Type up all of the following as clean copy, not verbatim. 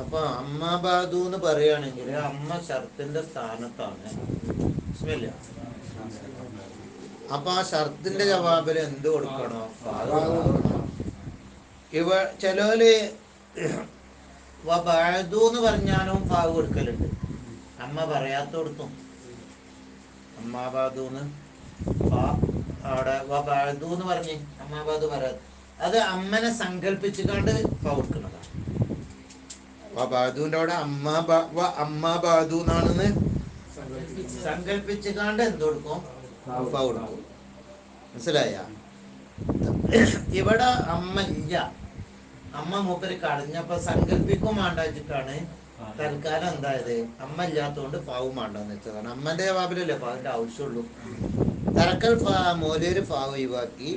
അപ്പൊ അമ്മാബാദു എന്ന് പറയുകയാണെങ്കിൽ അമ്മ ഷർത്തിന്റെ സ്ഥാനത്താണ്. അപ്പൊ ആ ഷർത്തിന്റെ ജവാബിൽ എന്ത് കൊടുക്കണോ? ഇവ ചിലവര് വബഅദു എന്ന് പറഞ്ഞാലും ഫാവ് കൊടുക്കലുണ്ട്. അമ്മ പറയാത്തോടത്തും അമ്മാബാദൂന്ന് അവിടെ വബഅദു എന്ന് പറഞ്ഞ് അമ്മാബാദു പറയാ, അത് അമ്മനെ സങ്കല്പിച്ചുകൊണ്ട് ഫ കൊടുക്കുന്നതാണ്. വബഅദുവിന്റെ അവിടെ അമ്മാബാദു എന്നാണെന്ന് സങ്കല്പിച്ചുകൊണ്ട് എന്ത് കൊടുക്കും? ഫ കൊടുക്കും. മനസ്സിലായ? ഇവിടെ അമ്മ ഇല്ല, അമ്മ മൂപ്പര് കളഞ്ഞപ്പോ സങ്കല്പിക്കും വേണ്ടാച്ചിട്ടാണ് തൽക്കാലം എന്തായത് അമ്മ ഇല്ലാത്തതുകൊണ്ട് ഫാവും വേണ്ടെന്ന് വെച്ചതാണ്. അമ്മന്റെ ജവാബിലല്ലേ ഫാവിന്റെ ആവശ്യമുള്ളൂ. തറക്കൽ മോലൊരു ഫാവ് ഒഴിവാക്കി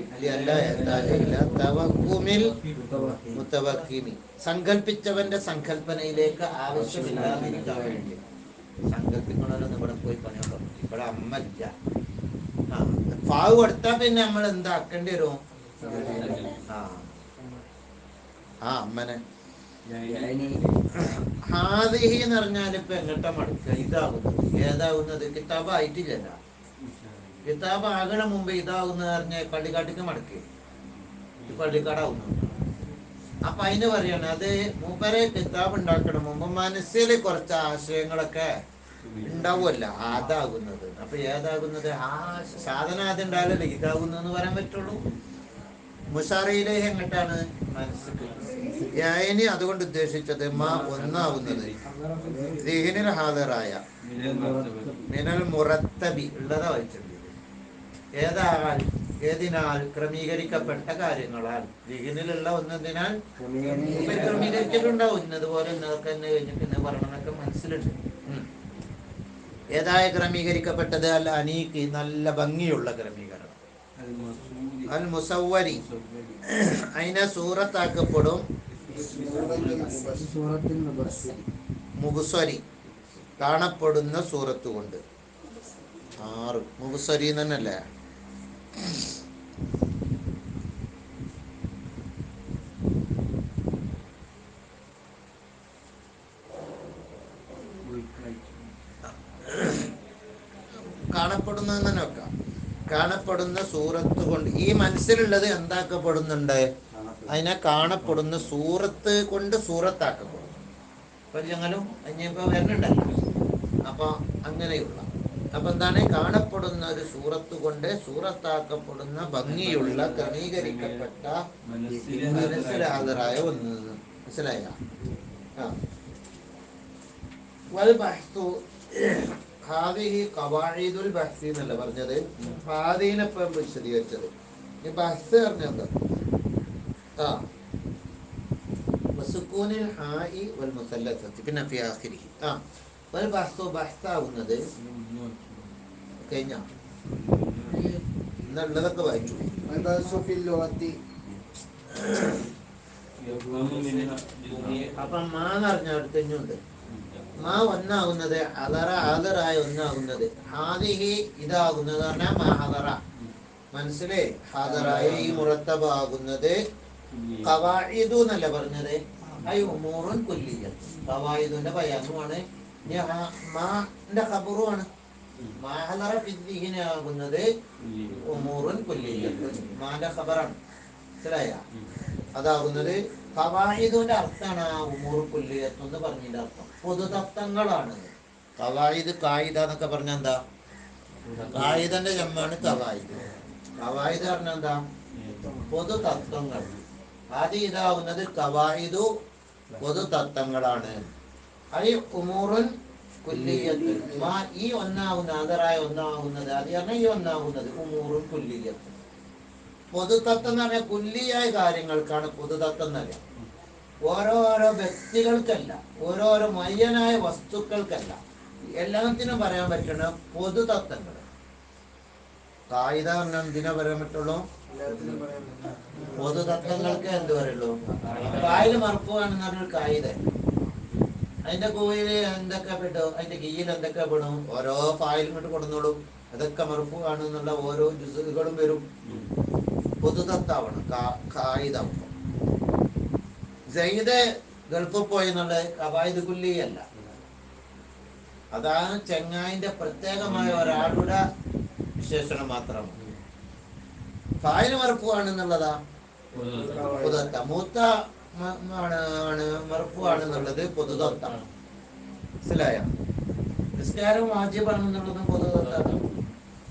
സങ്കല്പിച്ചവന്റെ സങ്കല്പനയിലേക്ക് ആവശ്യമില്ലാതിരിക്കാൻ വേണ്ടി സങ്കല്പിക്കണമല്ലോ. ഇവിടെ പോയി പണിയുണ്ടോ? ഇവിടെ അമ്മ ഇല്ല. ഫാവ് കൊടുത്താൽ പിന്നെ നമ്മൾ എന്താക്കേണ്ടി വരും? അമ്മനെ ഹാദിഹി എന്ന് പറഞ്ഞാൽ ഇപ്പൊ എങ്ങോട്ടാ മടക്കുക? ഇതാകുന്നത് ഏതാകുന്നത്? കിതാബ് ആയിട്ടില്ലല്ല. കിതാബ് ആകണ മുമ്പ് ഇതാകുന്നത് പറഞ്ഞാൽ പള്ളിക്കാട്ടിക്ക് മടക്കി പള്ളിക്കാടാവുന്നു. അപ്പൊ അതിന് പറയാണ് അത് മൂപ്പരെ കിതാബ് ഉണ്ടാക്കണം മുമ്പ് മനസ്സിൽ കുറച്ച് ആശയങ്ങളൊക്കെ ഉണ്ടാവുമല്ല, അതാകുന്നത്. അപ്പൊ ഏതാകുന്നത്? ആ സാധനം ആദ്യം ഉണ്ടായാലല്ലേ ഇതാകുന്നെന്ന് പറയാൻ പറ്റുള്ളൂ. മുഷാറയിലെ എങ്ങോട്ടാണ്? മനസ്സിക്ക്. യാനി അതുകൊണ്ട് ഉദ്ദേശിച്ചത് മാ ഒന്നാവുന്നത് ദിഹിനിൽ ഹാദറായ മിനൽ മുറത്തബി ഉള്ളതാ വായിച്ചത്. ഏതാകാൽ ഏതിനാൽ ക്രമീകരിക്കപ്പെട്ട കാര്യങ്ങളാൽ. ദിഹിനിലുള്ള ഒന്നതിനാൽ ക്രമീകരിച്ചിട്ടുണ്ടാവും. ഇന്നതുപോലെ ഇന്നതൊക്കെ തന്നെ കഴിഞ്ഞിട്ട് ഇന്ന് പറയണമെന്നൊക്കെ മനസ്സിലുണ്ട്. ഏതായ ക്രമീകരിക്കപ്പെട്ടത്? അൽ അനീക്ക് നല്ല ഭംഗിയുള്ള ക്രമീകരണം. അൽ മുസവ്വരി അതിനെ സൂറത്താക്കപ്പെടും. മുബസ്വരി കാണപ്പെടുന്ന സൂറത്ത് കൊണ്ട്. 6 മുബസ്വരി തന്നെയല്ലേ? കാണപ്പെടുന്നത് തന്നെ വെക്കാം. കാണപ്പെടുന്ന സൂറത്ത് കൊണ്ട് ഈ മനസ്സിലുള്ളത് എന്താക്കപ്പെടുന്നുണ്ട്? അതിനെ കാണപ്പെടുന്ന സൂറത്ത് കൊണ്ട് സൂറത്താക്കപ്പെടും. ഇപ്പൊ ഞങ്ങളും ഇനിയിപ്പോ വരുന്നുണ്ടല്ലോ. അപ്പൊ അങ്ങനെയുള്ള അപ്പൊ എന്താണ്? കാണപ്പെടുന്ന ഒരു സൂറത്ത് കൊണ്ട് സൂറത്താക്കപ്പെടുന്ന ഭംഗിയുള്ള ക്രമീകരിക്കപ്പെട്ട മനസ്സിലാതരായ ഒന്ന്. മനസ്സിലായ? ഹാദിഹി ഖവാഇദുൽ ബഹ്സി എന്നല്ല പറഞ്ഞത്, ഹാദീനെപ്പം വിശദീകരിച്ചത്. ഈ ബഹ്സ് പറഞ്ഞത് വസുക്കൂനിൽ ഹാഇ വൽ മുസല്ലസത്തി പിന്നെ ഫി ആഖിരിഹി. വൽ ബഹ്സു ബഹ്സാവുന്നത് കഴിഞ്ഞ എന്നുള്ളതൊക്കെ വായിച്ചു. അപ്പം മാന്ന് പറഞ്ഞ അടുത്തഞ്ഞുണ്ട്. മാ ഒന്നാകുന്നത് ഹദറ ഹാദറായ ഒന്നാകുന്നത്. ഹാദിഹി ഇതാകുന്നത് പറഞ്ഞാൽ മാ ഹദറ മനസ്സിലെ ഹാദറായ ഈ മുറത്തബാകുന്നത്. ഖവാഇദു എന്നല്ല പറഞ്ഞത്, ഐ ഉമൂറുൻ കുല്ലിയ്യത്ത്. ഖവാഇദുന്റെ ബയാനുമാണ്, മാന്റെ ഖബറുമാണ്. മാ ഹദറ ഫിദ്ദിഹിനെ ആകുന്നത് ഉമൂറുൻ കുല്ലിയ്യത്ത്, മാന്റെ ഖബറാണ്. മനസ്സിലായ? അതാകുന്നത് ഖവാഇദുന്റെ അർത്ഥമാണ് ആ ഉമൂർ കുല്ലിയത്ത് എന്ന് പറഞ്ഞതിന്റെ അർത്ഥം. പൊതുതത്വങ്ങളാണ് ഖവായിദ്. ഖായിദ എന്നൊക്കെ പറഞ്ഞ എന്താ? ഖായിദന്റെ ജമ്മാണ് ഖവായിദ്. ഖവായിദ് പറഞ്ഞ എന്താ? പൊതുതത്വങ്ങൾ. ആദ്യം ഇതാവുന്നത് ഖവായിദു പൊതുതത്വങ്ങളാണ്. ഐ ഉമൂറുൻ കുല്ലിയത്ത്. ഈ ഒന്നാവുന്ന ആദറായ ഒന്നാവുന്നത് അത് പറഞ്ഞാൽ ഈ ഒന്നാവുന്നത് ഉമൂറുൻ കുല്ലിയത്ത്. പൊതുതത്വം എന്ന് പറഞ്ഞാൽ കുല്ലിയായ കാര്യങ്ങൾക്കാണ് പൊതുതത്വം എന്ന് പറയാം. ഓരോരോ വ്യക്തികൾക്കല്ല, ഓരോരോ മയ്യനായ വസ്തുക്കൾക്കല്ല, എല്ലാത്തിനും പറയാൻ പറ്റുന്ന പൊതുതത്വങ്ങൾ. കായിക പറഞ്ഞാൽ എന്തിനാ പറയാൻ പറ്റുള്ളൂ? പൊതുതത്വങ്ങൾക്ക് എന്ത് പറയുള്ളൂ? കായില് മറക്കുവാണെന്ന് പറഞ്ഞൊരു കായിക അതിന്റെ കൂയിൽ എന്തൊക്കെ പെട്ടു, അതിന്റെ കീയിൽ എന്തൊക്കെ പെടും? ഓരോ ഫായിലും ഇട്ട് കൊടുന്നോളൂ. അതൊക്കെ മർഫു ആണെന്നുള്ള ഓരോ ജുസുകളും വരും. പൊതുതത്താവണം കായിതാവുമ്പോൾ. സയ്യിദ് ഗൾഫിൽ പോയി എന്നുള്ളത് കവായിദ് കുല്ലിയല്ല. അതാണ് ചെങ്ങായിന്റെ പ്രത്യേകമായ ഒരാളുടെ വിശേഷണം മാത്രമാണ്. ഫായില് മർഫു ആണെന്നുള്ളതാ പൊതുതത്ത. മൂത്ത മർഫു ആണെന്നുള്ളത് പൊതുതത്താണ്. മനസ്സിലായ? നിസ്കാരം വാജിബാണെന്നുള്ളതും പൊതുതത്താണ്.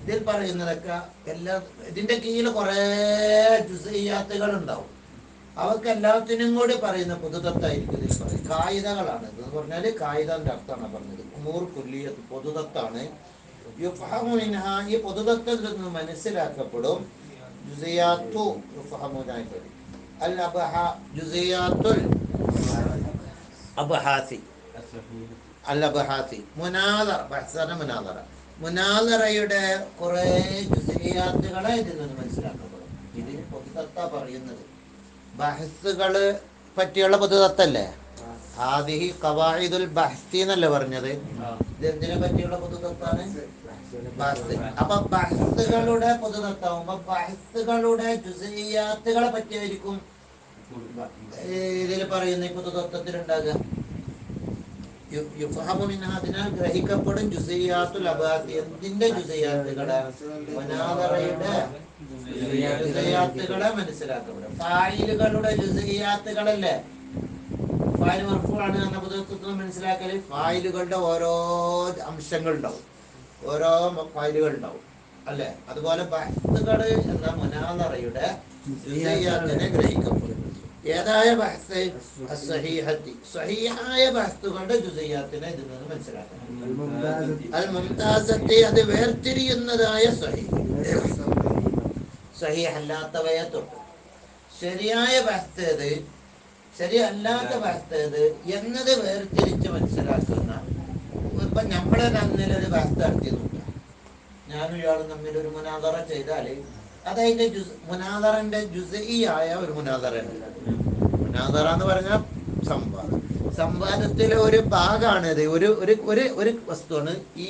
ഇതിൽ പറയുന്നതൊക്കെ എല്ലാം ഇതിന്റെ കീഴിൽ കുറെ ജുസയ്യാത്തുകൾ ഉണ്ടാവും. അവർക്ക് എല്ലാത്തിനും കൂടി പറയുന്ന പൊതുതത്തായിരിക്കും ഇതിൽ പറയും. കായികകളാണ് ഇത് പറഞ്ഞാല് കായികന്റെ അർത്ഥമാണ് പറഞ്ഞത്. ഉമൂർ കുല്ലിയത്ത് പൊതുതത്താണ്. യുഫഹമു മിൻഹാ ഈ പൊതുതത്തിൽ നിന്ന് മനസ്സിലാക്കപ്പെടും. ജുസയ്യാത്തു യുഫഹമുനായി പറയും. അൽ അബ്ഹ ജുസയ്യാത്തുൽ അബ്ഹാസി അൽ അബ്ഹാസി മുനാദറ ബഹ്സന മുനാദറ മുനാദറയുടെ കുറെ ജുസയ്യാത്തുകളെ ഇതിൽ നിന്ന് മനസ്സിലാക്കപ്പെടും. ഇതിന് പൊതുതത്ത പറയുന്നത് ബഹസുകള് പറ്റിയുള്ള പൊതുതത്തല്ലേ? ഹാദിഹി ഖവാഇദുൽ ബഹ്സി എന്നല്ലേ പറഞ്ഞത്? ഇതെന്തിനെ പറ്റിയുള്ള പൊതുതത്താണ്? ബഹസ്. അപ്പൊ ബഹസുകളുടെ പൊതുതത്താവുമ്പോ ബഹസുകളുടെ ജുസയ്യാത്തുകളെ പറ്റിയായിരിക്കും ഇതിൽ പറയുന്ന ഈ പൊതുതത്വത്തിലുണ്ടാകുക. യുഫഹമു മിൻഹാ അതിനാൽ ഗ്രഹിക്കപ്പെടും ജുസയ്യാത്തുൽ അബ്ഹാസി എന്തിന്റെ ജുസയ്യാത്തുകളെ? മുനാദറയുടെ ജുസയ്യാത്തുകളെ മനസ്സിലാക്കപ്പെടും. ഫായിലുകളുടെ ജുസയ്യാത്തുകളല്ലേ? ഫായിൽ മർഫൂആണ് എന്ന പൊതുതത്വം മനസ്സിലാക്കല്. ഫായിലുകളുടെ ഓരോ അംശങ്ങൾ ഉണ്ടാവും, ഓരോ ഫായിലുകൾ ഉണ്ടാവും അല്ലെ? അതുപോലെ ബഹ്സുകള് എന്ന മുനാദറയുടെ ജുസയ്യാത്തിനെ ഗ്രഹിക്കപ്പെടും. ഏതായ ബഹ്സ്? അസ്സഹീഹത്തി സ്വഹീഹായ ബഹ്സുകളുടെ ജുസയ്യാത്തിനെ ഇതിൽ നിന്ന് മനസ്സിലാക്കണം. അൽ മുംതാസത്തി അത് വേർതിരിയുന്നതായ സ്വഹീഹ്. സ്വഹീഹ് അല്ലാത്തവയെ തൊട്ട് ശരിയായ ബഹ്സ് ഏത്, ശരിയല്ലാത്ത ബഹ്സ് ഏത് എന്നത് വേർതിരിച്ച് മനസ്സിലാക്കുന്ന. ഇപ്പൊ നമ്മളെ തമ്മിലൊരു ബഹ്സ് നടത്തി നോക്കുക. ഞാനും ഇയാളും തമ്മിൽ ഒരു മുനാദറ ചെയ്താല് അതതിന്റെ മുനാദറന്റെ ജുസഇയായ ഒരു മുനാദറയാണ്. മുനാദറ എന്ന് പറഞ്ഞാൽ സംവാദം. സംവാദത്തിലെ ഒരു ഭാഗമാണിത്. ഒരു വസ്തുവാണ് ഈ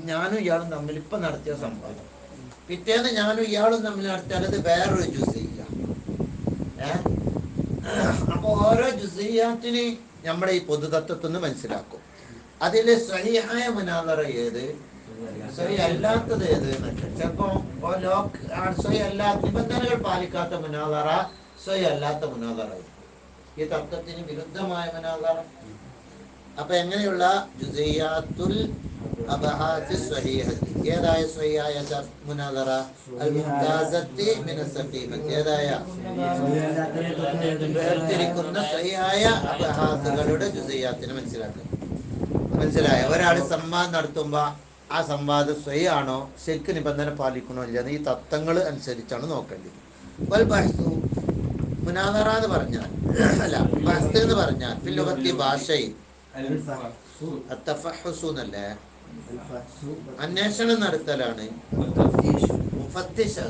ഞാനും ഇയാളും തമ്മിൽ ഇപ്പൊ നടത്തിയ സംവാദം. പിറ്റേന്ന് ഞാനും ഇയാളും തമ്മിൽ നടത്തിയാൽ അത് വേറൊരു ജുസഇയ. അപ്പൊ ഓരോ ജുസഇയാത്തിന് നമ്മുടെ ഈ പൊതുതത്വത്തിന് മനസ്സിലാക്കും. അതില് സ്വഹീഹായ മുനാദറ ഏത്, സ്വഹീഹ് അല്ലാത്തത് ഏത് എന്നൊക്കെ. ചിലപ്പോ സ്വഹീഹ് അല്ലാത്ത നിബന്ധനകൾ പാലിക്കാത്ത മുനാദറ സ്വഹീഹ് അല്ലാത്ത മുനാദറ, ഈ തത്വത്തിന് വിരുദ്ധമായ മുനാദറ. അപ്പൊ എങ്ങനെയുള്ള ജുസയ്യാത്തുൽ അബ്ഹാസി സ്വഹീഹത്തി ഏതായ സ്വഹീഹായ മുനാദറ? അൽ മുംതാസത്തി മിനസ് സഖീമത്തി ഏതായ വേർതിരിക്കുന്ന സ്വഹീഹായ അബ്ഹാസുകളുടെ ജുസയ്യാത്തിനെ മനസ്സിലാക്കുക. മനസ്സിലായ? ഒരാൾ സംവാദം നടത്തുമ്പോ ആ സംവാദം സ്വഹീഹ് ആണോ, ശരിക്കും നിബന്ധന പാലിക്കണോ ഇല്ലെന്ന് ഈ തത്വങ്ങൾ അനുസരിച്ചാണ് നോക്കേണ്ടത്. വൽ ബഹ്സു മുനാദറ എന്ന് പറഞ്ഞാൽ അല്ല ബഹ്സ് എന്ന് പറഞ്ഞാൽ ഫിൽ ലുഗത്തി ഭാഷയിൽ അത്തഫഹുസു എന്നല്ലേ, അന്വേഷണം നടത്തലാണ്. മുഫത്തിഷ്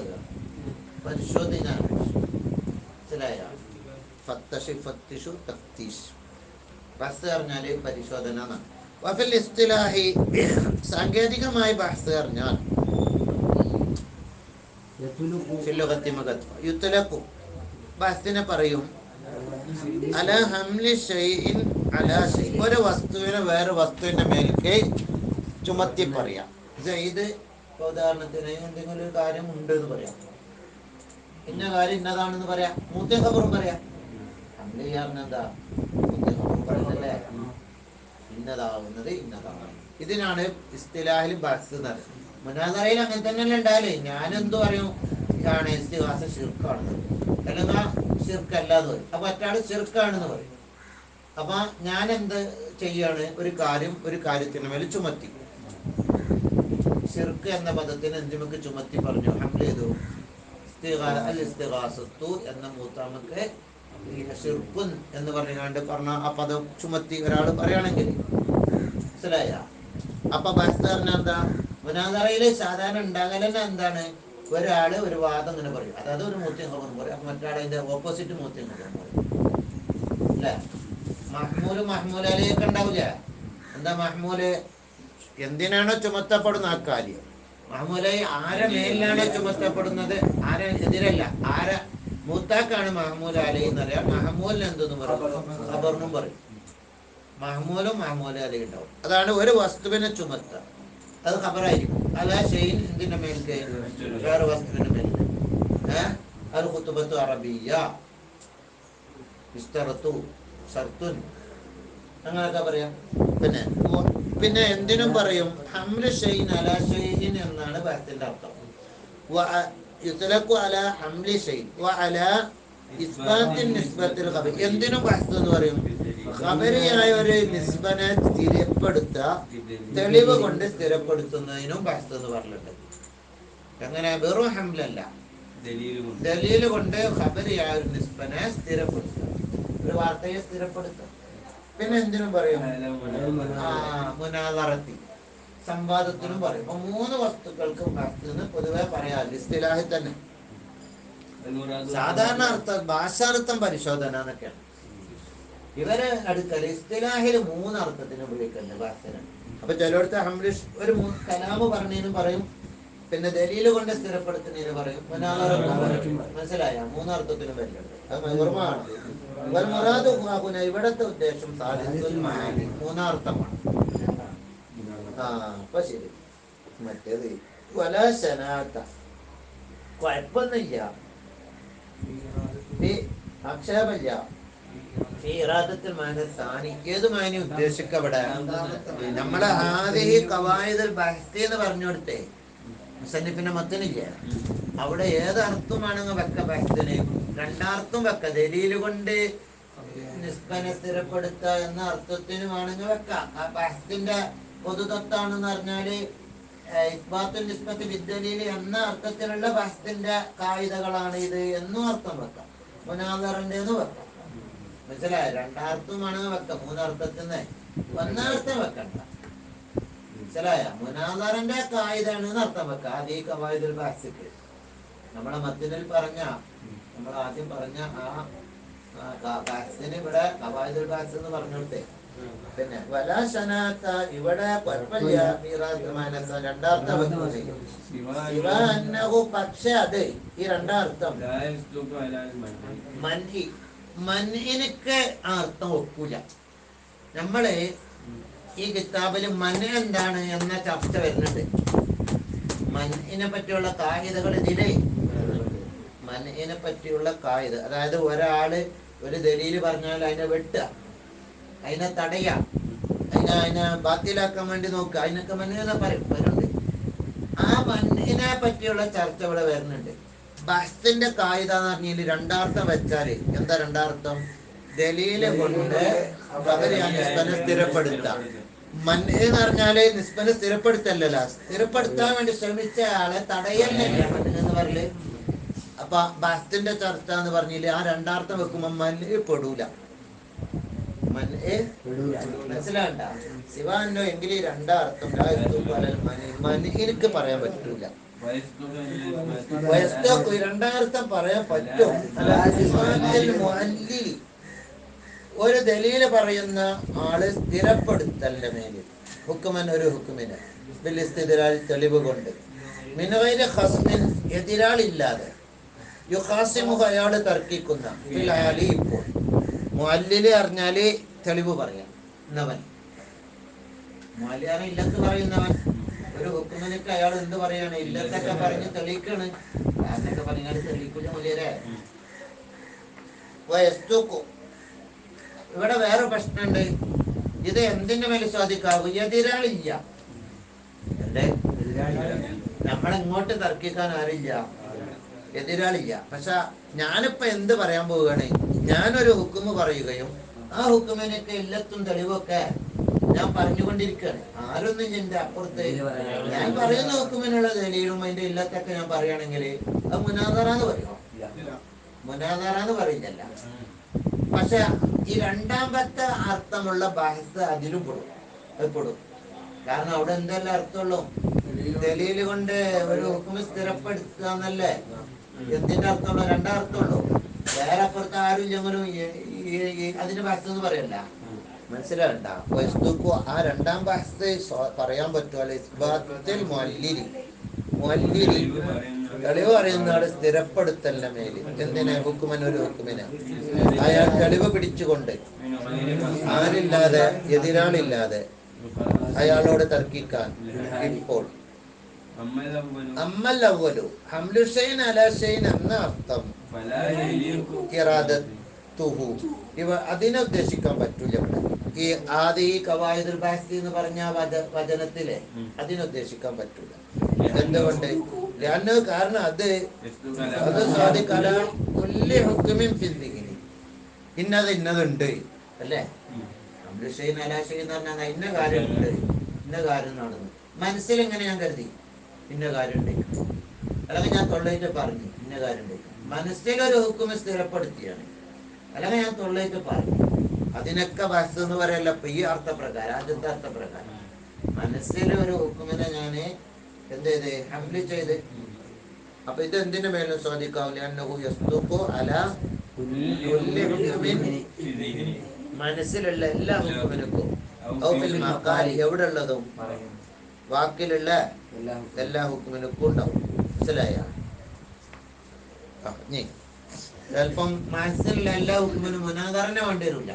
പരിശോധന. മനസ്സിലായ? ഫത്തഷ് ഫത്തിഷു തഫ്തീഷ്. ബഹ്സ് പറഞ്ഞാല് പരിശോധന എന്നാണ്. വഫിൽ ഇസ്തിലാഹി സാങ്കേതികമായി ബഹ്സ് പറഞ്ഞാൽ യുത്ലഖു ബഹ്സിനെ പറയും അല ഹംലി ഷൈഇൻ അലാ ഷൈ ഒരു വസ്തുവിനെ വേറെ വസ്തുവിന്റെ മേലേക്ക് ചുമത്തി പറയാം. ഇത് ഉദാഹരണത്തിന് എന്തെങ്കിലും ഒരു കാര്യം ഉണ്ട് എന്ന് പറയാം, ഇന്ന കാര്യം ഇന്നതാണെന്ന് പറയാം, മൂത്ത ഖബറും പറയാം. ഹംലി എന്താ? മൂത്ത ഖബറും പറയുന്നല്ലേ, ഇന്നതാവുന്നത് ഇന്നതാണ്. ഇതിനാണ് ഇസ്തിലാഹിൽ ബഹ്സ് നടത്തുന്നത്. മുനാദറയിൽ അങ്ങനെ തന്നെയല്ലേ ഉണ്ടായാലേ. ഞാനെന്തു പറയും ആണ് ഇസ്തിഗാസ ശിർക്കാണ് അല്ലെങ്കിൽ ശിർക്കല്ലാന്ന് പറയും. അപ്പൊ മറ്റാള് ശിർക്കാണെന്ന് പറയും. അപ്പൊ ഞാൻ എന്ത് ചെയ്യാണ്? ഒരു കാര്യത്തിന് മേൽ ചുമത്തി. ശിർക്ക് എന്ന പദത്തിന് എന്തിമക്ക് ചുമത്തി പറഞ്ഞു? ഹംല ചെയ്തു. ഇസ്തിഗാസത്തു എന്ന മൂത്താമക്ക് ഷിർക്കുൻ എന്ന് പറഞ്ഞ ആ പദം ചുമത്തി ഒരാൾ പറയുകയാണെങ്കിൽ മനസ്സിലായ? അപ്പൊ ബഹ്സ് പറഞ്ഞാൽ എന്താ? മുനാദറയില് സാധാരണ ഉണ്ടാകലെന്നെ എന്താണ്? ഒരാള് ഒരു വാദം ഇങ്ങനെ പറയും, അതായത് ഒരു മൂത്യം ഖബർ പറയും. അപ്പൊ മറ്റാൾ അതിന്റെ ഓപ്പോസിറ്റ് മൂത്യം ഖബർ പറയും അല്ലെ? മഹ്മൂലയിലേക്ക് ഉണ്ടാവില്ല. എന്താ മഹ്മൂല്? എന്തിനാണോ ചുമത്തപ്പെടുന്ന ആ കാര്യം മഹമൂലായി ആരെ മേലിലാണ് ചുമത്തപ്പെടുന്നത്? ആരെ എതിരല്ല, ആരെ മൂത്താക്കാണ് മഹമൂൽ അലി എന്നറിയാം. മഹമൂലിന് എന്തെന്ന് പറയും? ഖബറിനും പറയും. മഹമൂലും മഹമൂല അലി ഉണ്ടാവും. അതാണ് ഒരു വസ്തുവിനെ ചുമത്തുക, അത് ഖബറായിരിക്കും. അല്ല ഷെയ്ൻ എന്തിന്റെ മേൽക്ക്? വേറെ വസ്തുവിന്റെ മേൽക്ക്. അത് ഖുതുബത്തു അറബിയ്യ, ഇസ്തറത്തു, ഷർത്തുൻ, അങ്ങനെയൊക്കെ പറയാം. പിന്നെ പിന്നെ എന്തിനും പറയും ഹംലു ഷൈഇൻ അലാ ഷൈഇൻ എന്നാണ് ബഹത്തിന്റെ അർത്ഥം. യുത്ലഖു അലാ ഹംലി ഷൈഇൻ വഅലാ ഇസ്ബാത്തിൻ നിസ്ബത്തിൽ ഖബർ. എന്തിനും ബഹത്ത് എന്ന് പറയും? ഖബറിയായ ഒരു നിസ്ബനെ സ്ഥിരപ്പെടുത്തുക, തെളിവ് കൊണ്ട് സ്ഥിരപ്പെടുത്തുന്നതിനും ബഹത്ത് എന്ന് പറഞ്ഞിട്ടുണ്ട്. എങ്ങനെ? വെറും ഹംലല്ല, ദലീല് കൊണ്ട് ഖബറിയായ ഒരു നിസ്ബനെ സ്ഥിരപ്പെടുത്തുക, ഒരു വാർത്തയെ സ്ഥിരപ്പെടുത്തുക. പിന്നെ എന്തിനും പറയും? മുനാദറത്തി, സംവാദത്തിനും പറയും. അപ്പൊ 3 വസ്തുക്കൾക്ക് ബഹ്ത്ത് പൊതുവെ പറയാം ഇസ്തിലാഹിൽ തന്നെ. സാധാരണ അർത്ഥം ഭാഷാർത്ഥം പരിശോധന എന്നൊക്കെയാണ്. ഇവരെ അടുക്കൽ ഇസ്തിലാഹിൽ 3 അർത്ഥത്തിന് ഉപയോഗിക്കുന്നുണ്ട് ബഹ്ത്തിന്. അപ്പൊ ചിലയിടത്ത് ഹംലിഷ് ഒരു കലാമ് പറഞ്ഞതിനും പറയും, പിന്നെ ദലീല് കൊണ്ട് സ്ഥിരപ്പെടുത്തുന്നതിന് പറയും, മനസ്സിലായ? 3 അർത്ഥത്തിനും വരുന്നുണ്ട്. അത് ഓർമ്മയാണ്. ഇവിടത്തെ ഉദ്ദേശം മൂന്നാർത്ഥമാണ്. അപ്പൊ ശരി. മറ്റേത് കുഴപ്പമൊന്നുമില്ല, ആക്ഷേപമില്ല. ഏത് മാനി ഉദ്ദേശിക്കവിടെ നമ്മളെ ആദ്യ ഖവായിദുൽ ബഹ്തി എന്ന് പറഞ്ഞു കൊടുത്തേ മുസന്നിഫിന്റെ മത്തനില്ലേ, അവിടെ ഏത് അർത്ഥമാണെങ്കിൽ വെക്ക ബഹ്തിന്. 2 അർത്ഥം വെക്ക. ദലീല് കൊണ്ട് നിസ്ബനെ സ്ഥിരപ്പെടുത്തുക എന്ന അർത്ഥത്തിനുമാണെങ്കിൽ വെക്കാം. ആ ബഹ്തിന്റെ പൊതുതത്വമാണെന്ന് പറഞ്ഞാല് ഇസ്ബാത്തുൽ നിസ്ബത്ത് ബിദ്ദലീൽ എന്ന അർത്ഥത്തിലുള്ള ബഹ്തിന്റെ കായികകളാണ് ഇത് എന്നും അർത്ഥം വെക്കാം. മുനാദറിന്റെ എന്ന് വെക്കാം. മനസ്സിലായോ? 2 അർത്ഥമാണെങ്കിൽ വെക്കാം. 3 അർത്ഥത്തിന് 1 അർത്ഥം വെക്കണ്ട. മനസ്സിലായ? മുനാദറിന്റെ കായിതാണ് അർത്ഥം വെക്കാം. ആദ്യ ഖവായിദുൽ ബഹ്സിക്ക് നമ്മളെ മദ്ദിനിൽ പറഞ്ഞ, നമ്മൾ ആദ്യം പറഞ്ഞ ആ ബഹ്സിന് ഇവിടെ ഖവായിദുൽ ബഹ്സ് എന്ന് പറഞ്ഞോട്ടെ. പിന്നെ വലാ ശനാത്ത, ഇവിടെ കുഴപ്പമില്ല. രണ്ടാർത്ഥം പക്ഷെ അത് ഈ 2 അർത്ഥം മൻഇനക്ക് ആ അർത്ഥം ഒക്കൂല. നമ്മള് ഈ കിതാബിൽ മൻ എന്താണ് എന്ന ചർച്ച വരുന്നുണ്ട്. മൻഇനെ പറ്റിയുള്ള കായികകൾ ഇതിലേ മൻഇനെ പറ്റിയുള്ള കായിക, അതായത് ഒരാള് ഒരു ദലീല് പറഞ്ഞാൽ അതിനെ വെട്ടുക, അതിനെ തടയുക, അതിനെ ബാത്തിലാക്കാൻ വേണ്ടി നോക്കുക, അതിനൊക്കെ മൻഇനെ വരുന്നുണ്ട്. ആ മൻഇനെ പറ്റിയുള്ള ചർച്ച ഇവിടെ വരുന്നുണ്ട്. ബഹ്സിന്റെ കായിക എന്ന് പറഞ്ഞാൽ 2 അർത്ഥം വെച്ചാല് എന്താ 2 അർത്ഥം? ദലീല് കൊണ്ട് നിസ്ബനെ സ്ഥിരപ്പെടുത്താം. മൻഇ എന്ന് പറഞ്ഞാല് നിസ്ബനെ സ്ഥിരപ്പെടുത്തല്ലല്ലോ, സ്ഥിരപ്പെടുത്താൻ വേണ്ടി ശ്രമിച്ച ആളെ തടയല്ലേ മൻഇ എന്ന് പറയല്. അപ്പൊ ബഹ്സിന്റെ ചർച്ച എന്ന് പറഞ്ഞില്ല, ആ 2 അർത്ഥം വെക്കുമ്പോ മൻഇ പെടൂല. മനസ്സിലാണ്ട? ശിവാനോ എങ്കിൽ 2 അർത്ഥം എനിക്ക് പറയാൻ പറ്റൂല. 2 അർത്ഥം പറയാൻ പറ്റും. ഒരു ദലീല് പറയുന്ന ആള് സ്ഥിരപ്പെടുത്തലിന്റെ മേലിൽ ഹുക്കുമൻ, ഒരു ഹുക്കുമിന് ബിൽഇസ്തിദ്ലാൽ, തെളിവ് കൊണ്ട്, മിൻ ഗൈരി ഖസ്മിൻ, എതിരാളില്ലാതെ, യുഖാസിമുഹു, അയാള് തർക്കിക്കുന്ന, ഫിൽ ആലി, ഇപ്പോൾ മുഅല്ലില് അറിഞ്ഞാല് തെളിവ് പറയാം എന്നവൻ, മുഅല്ലിയാണ് ഇല്ലത്ത് പറയുന്നവൻ. ഒരു ഹുക്കുമിനൊക്കെ അയാൾ എന്ത് പറയാണ്? ഇല്ലത്തൊക്കെ പറഞ്ഞ് തെളിയിക്കാണ്. ഞാനൊക്കെ പറഞ്ഞാല് തെളിയിക്കൂല മുഅല്ലിരെ. ഇവിടെ വേറെ പ്രശ്നമുണ്ട്. ഇത് എന്തിന്റെ മേലെ സാധിക്കാവൂ? എതിരാളില്ല. എന്റെ നമ്മളിങ്ങോട്ട് തർക്കിക്കാൻ ആരില്ല, എതിരാളില്ല. പക്ഷെ ഞാനിപ്പോ എന്ത് പറയാൻ പോവുകയാണ്? ഞാനൊരു ഹുക്കുമ് പറയുകയും ആ ഹുക്കുമിനൊക്കെ ഇല്ലത്തും തെളിവൊക്കെ ഞാൻ പറഞ്ഞുകൊണ്ടിരിക്കുകയാണ്. ആരൊന്നും എന്റെ അപ്പുറത്ത് ഞാൻ പറയുന്ന ഹുക്കുമിനുള്ള ദലീലും അതിന്റെ ഇല്ലത്തൊക്കെ ഞാൻ പറയുകയാണെങ്കിൽ അത് മുനാദറാന്ന് പറയുമോ? മുനാദറാന്ന് പറയുന്നില്ല. പക്ഷെ ഈ 2ാമത്തെ അർത്ഥമുള്ള ബഹ്സ് അതിലും പെടും. കാരണം അവിടെ എന്തെല്ലാം അർത്ഥമുള്ളൂ? ദലീല് കൊണ്ട് ഒരു ഹുക്കുമ് സ്ഥിരപ്പെടുത്തുക എന്നല്ലേ എന്തിന്റെ അർത്ഥമുള്ളൂ? 2 അർത്ഥമുള്ളൂ. വേറെ അപ്പുറത്ത് ആരും ഞങ്ങളും അതിന്റെ ബഹ്സ് എന്ന് പറയല്ല. മനസ്സിലാവണ്ട? ആ 2ാം ബഹ്സ് പറയാൻ പറ്റുമല്ലോ, ഇസ്ബാത്തുൽ മുഅല്ലിലി, മുഅല്ലിരി തെളിവ് പറയുന്നയാൾ സ്ഥിരപ്പെടുത്തലിന്റെ മേല് എന്തിനെ ഹുക്കുമൻ ഒരു ഹുക്കുമിനെ അയാൾ തെളിവ് പിടിച്ചുകൊണ്ട് ആരില്ലാതെ എതിരാളില്ലാതെ അയാളോട് തർക്കിക്കാൻ ഇപ്പോൾ അമ്മൽ അവ്വലു ഹംലു ഷൈൻ അലാ ഷൈൻ എന്ന അർത്ഥം ഇറാദത്തുഹു അതിനെ ഉദ്ദേശിക്കാൻ പറ്റൂല ഇവിടെ. ഈ ആദി കവായിദുൽ ബാസ്തി എന്ന് പറഞ്ഞ വചനത്തിലെ അതിനുദ്ദേശിക്കാൻ പറ്റൂല. എന്തുകൊണ്ട്? കാരണം അത് സാധിക്കല തുല്യ ഹുക്കുമിൻ ഫിദ്ദിഹിനി ഇന്നതുണ്ട് അല്ലേ? ഹംലു ഷൈൻ അലാ ഷൈൻ എന്ന് പറഞ്ഞാൽ ഇന്ന കാര്യമുണ്ട്, ഇന്ന കാര്യം നടന്നു. മനസ്സിൽ എങ്ങനെ ഞാൻ കരുതി ഇന്ന കാര്യം ഉണ്ട്, അല്ലെങ്കിൽ ഞാൻ തൊള്ളയിട്ട് പറഞ്ഞു ഇന്ന കാര്യം ഉണ്ട്. മനസ്സിലൊരു ഹുക്കുമ സ്ഥിരപ്പെടുത്തിയാണ്, അല്ലെങ്കിൽ ഞാൻ തൊള്ളയിട്ട് പറഞ്ഞു. അതിനൊക്കെ ബസ് എന്ന് പറയല്ല. ഇപ്പൊ ഈ അർത്ഥപ്രകാരം ആദ്യത്തെ അർത്ഥപ്രകാരം മനസ്സിലെ ഒരു ഹുക്കുമിനെ ഞാൻ എന്ത് ചെയ്ത് ഹംലി ചെയ്ത്. അപ്പൊ ഇത് എന്തിനു മേലും സാധിക്കാവില്ല. മനസ്സിലുള്ള എല്ലാ ഹുക്കുമിനും എവിടെ ഉള്ളതും വാക്കിലുള്ള എല്ലാ ഹുക്കുമിനും ഉണ്ടാവും. മനസ്സിലായ? ചിലപ്പം മനസ്സിലുള്ള എല്ലാ ഹുക്കുമിനും മുനാദറിനെ വേണ്ടി വരില്ല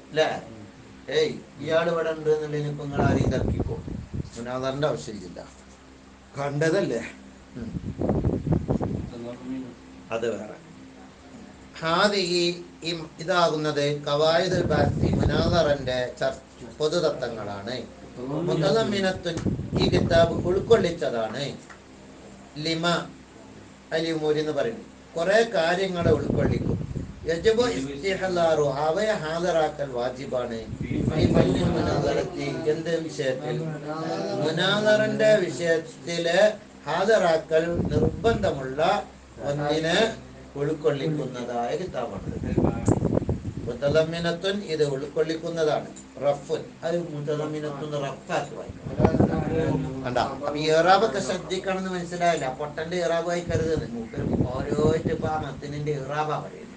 അല്ലേ? ഏയ് ഇയാള് ഇവിടെ ഉണ്ട് എന്നുണ്ടെങ്കിൽ ഇപ്പൊ നിങ്ങൾ ആരെയും തർക്കിക്കോ, മുനാദറിന്റെ ആവശ്യമില്ല. കണ്ടതല്ലേ? അത് വേറെ. ഇതാകുന്നത് കവായിദുൽ ബാസ്തി മുനാദറിന്റെ പൊതുതത്വങ്ങളാണ്. മുതലമ്മിനത്തുൻ ഈ കിതാബ് ഉൾക്കൊള്ളിച്ചതാണ്. ലിമ അലിമൂരി എന്ന് പറയുന്നു. കുറെ കാര്യങ്ങളെ ഉൾക്കൊള്ളിക്കും. യജ്ബു ഇസ്തിഹ്ലാറു അവയെ ഹാജരാക്കൽ വാജിബാണ്. എന്ത് വിഷയത്തിൽ? മുനാദറിന്റെ വിഷയത്തില് ഹാജരാക്കൽ നിർബന്ധമുള്ള ഒന്നിനെ ഉൾക്കൊള്ളിക്കുന്നതായ കിതാബാണ്. മുതലമ്മിനത്തുൻ ഇത് ഉൾക്കൊള്ളിക്കുന്നതാണ്. റഫുൻ അത് മുതലമ്മിനത്തുൻ റഫാക്കി വായിക്കണം. കണ്ടാ? അപ്പൊ ഈ ഇറാബൊക്കെ ശ്രദ്ധിക്കണമെന്ന് മനസ്സിലായില്ല. പൊട്ടന്റെ ഇറാബ് വായിക്കരുതെന്ന് മൂപ്പര് ഓരോയിട്ട് ഇപ്പൊ ആ മത്തിനിന്റെ ഇറാബാ പറയുന്നത്.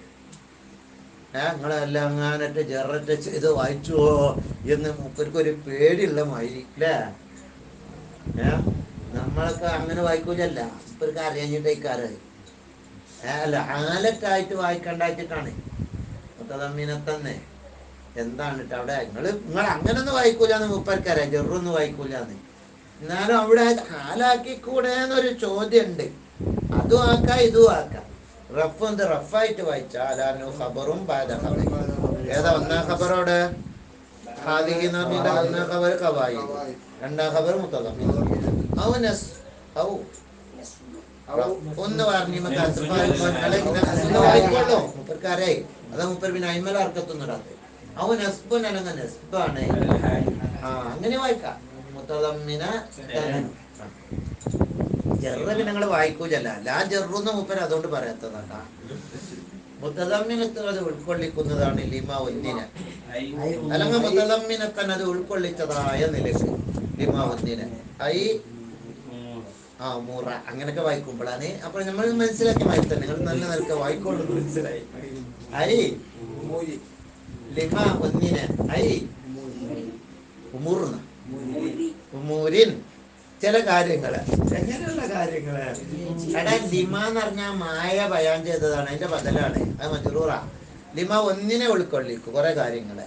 നിങ്ങളെല്ലാം അങ്ങാനിട്ട് ജെററ്റ് ചെയ്ത് വായിച്ചുവോ എന്ന് മൂപ്പർക്ക് ഒരു പേടിയുള്ള മാതിരി അല്ലേ? നമ്മളൊക്കെ അങ്ങനെ വായിക്കൂലല്ല. മൂപ്പർക്ക് അറിയാഞ്ഞിട്ടേക്കാറ് അല്ല ആലക്കായിട്ട് വായിക്കണ്ടായിട്ടാണ്. മുതലമ്മിനത്തന്നെ എന്താണ് ഇട്ട് അവിടെ നിങ്ങൾ അങ്ങനൊന്നും വായിക്കൂലെന്ന് മൂപ്പർക്കറിയാം. ജെറൊന്നും വായിക്കൂലെന്ന്. എന്നാലും അവിടെ ഹാലാക്കിക്കൂടെ എന്നൊരു ചോദ്യം ഉണ്ട്. അതും ആക്കാം ഇതും ആക്കാം. റഫ് എന്ത് റഫായിട്ട് വായിച്ചാൽ ഖബറും ഏതാ ഒന്നാം ഖബറോട് ഹാദിഹി എന്ന് പറഞ്ഞിട്ട് ഒന്നാം ഖബർ കവായി, രണ്ടാം ഖബർ മുതലമ്മിന. ഒന്ന് പറഞ്ഞു വായിക്കോളൂ. മൂപ്പർക്ക് അറിയായി. അതാ മൂപ്പർ പിന്നെ അയിമല അർക്കത്തൊന്നിടാത്ത അവൻ നെസ്ബൻ അല്ലെങ്കിൽ നെസ്ബാണ്. അങ്ങനെ വായിക്കാം. മുതലമ്മിന ജെറ പിന്നെ നിങ്ങൾ വായിക്കൂലല്ല. ലാ ജെറുന്ന് മൂപ്പര് അതുകൊണ്ട് പറയാത്തതാ. മുതലമ്മിനത്ത് അത് ഉൾക്കൊള്ളിക്കുന്നതാണ് ലിമ ഒന്നിനെ, അല്ലെങ്കിൽ മുതലമ്മിനത്തൻ അത് ഉൾക്കൊള്ളിച്ചതായ നിലക്ക് ലിമ ഒന്നിനെ മൂറ അങ്ങനെയൊക്കെ വായിക്കുമ്പോഴാണ്. അപ്പോൾ നമ്മൾ മനസ്സിലാക്കി വായിത്തന്നെ. നിങ്ങൾ നല്ല നിലക്ക് വായിക്കോളൂ. മനസ്സിലായി? ലിമ ഒന്നിനെ ഉമൂരിൻ ചില കാര്യങ്ങള്. എങ്ങനെയുള്ള കാര്യങ്ങള്? എടാ ലിമ എന്ന് പറഞ്ഞാൽ മായ ബയാൻ ചെയ്തതാണ്, അതിന്റെ ബദലാണ്. അത് മജ്റൂറ. ലിമ ഒന്നിനെ ഉൾക്കൊള്ളിക്കും കുറെ കാര്യങ്ങള്.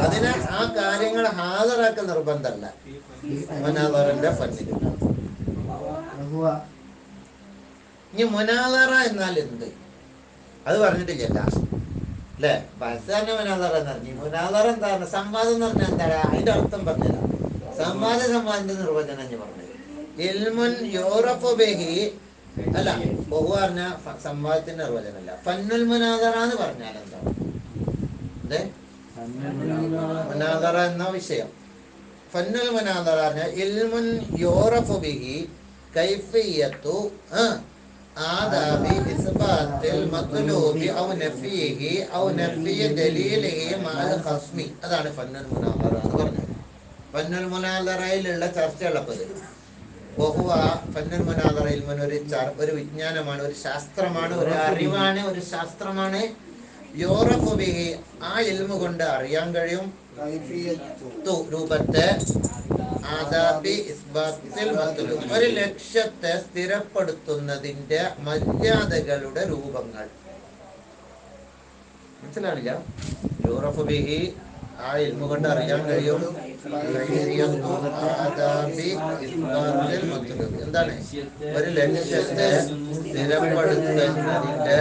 അതിന് ആ കാര്യങ്ങൾ ഹാജരാക്കൽ നിർബന്ധമല്ല മുനാദറിന്റെ ഫന്നിൽ. ഇനി മുനാദറ എന്നാൽ എന്ത്? അത് പറഞ്ഞിട്ടില്ല അല്ലേ? ബസാന്റെ മുനാദറ എന്ന് പറഞ്ഞു. മുനാദറ എന്താ? സംവാദം എന്ന് പറഞ്ഞാൽ എന്താ? അതിന്റെ അർത്ഥം പറഞ്ഞതാ. സംവാദത്തിന്റെ നിർവചനം ഞാൻ പറഞ്ഞത്. ഇൽമുൻ യൂറഫു ബിഹി അല്ല, ബഹു പറഞ്ഞ സംവാദത്തിന്റെ നിർവചനമല്ല. ഫന്നുൽ മുനാദറ എന്ന് പറഞ്ഞാൽ എന്താ? മുനാദറ എന്ന വിഷയം. ഫന്നുൽ മുനാദറ പറഞ്ഞാൽ ഇൽമുൻ യൂറഫു ബിഹി കൈഫിയത്തു ആദാബി ഇസ്ബാത്തിൽ മത്ലൂബി ഔ നഫീഹി ഔ നഫീ ദലീലിഹി മഅൽ ഖസ്മി. അതാണ് ഫന്നുൽ മുനാദറ എന്ന് പറഞ്ഞത്. ഫന്നുൽ മുനാദറയിലുള്ള ചർച്ചയുള്ളപ്പോൾ ബഹുവ ഫന്നുൽ മുനാദറയിൽ ഒരു വിജ്ഞാനമാണ്, ഒരു ശാസ്ത്രമാണ്, ഒരു അറിവാണ്, ഒരു ശാസ്ത്രമാണ്. യൂറഫു ബിഹി ആ ഇൽമു കൊണ്ട് അറിയാൻ കഴിയും രൂപത്തെ ആദാബി ഇസ്ബാത്തിൽ മത്ലൂബ്. ഒരു ലക്ഷ്യത്തെ സ്ഥിരപ്പെടുത്തുന്നതിന്റെ മര്യാദകളുടെ രൂപങ്ങൾ. മനസ്സിലാവില്ല? യൂറഫ് ബിഹി, ആ ഇൽമു കൊണ്ട് അറിയാൻ കഴിയും. എന്താണ്? ഒരു ലക്ഷ്യത്തെ സ്ഥിരപ്പെടുത്തുന്നതിന്റെ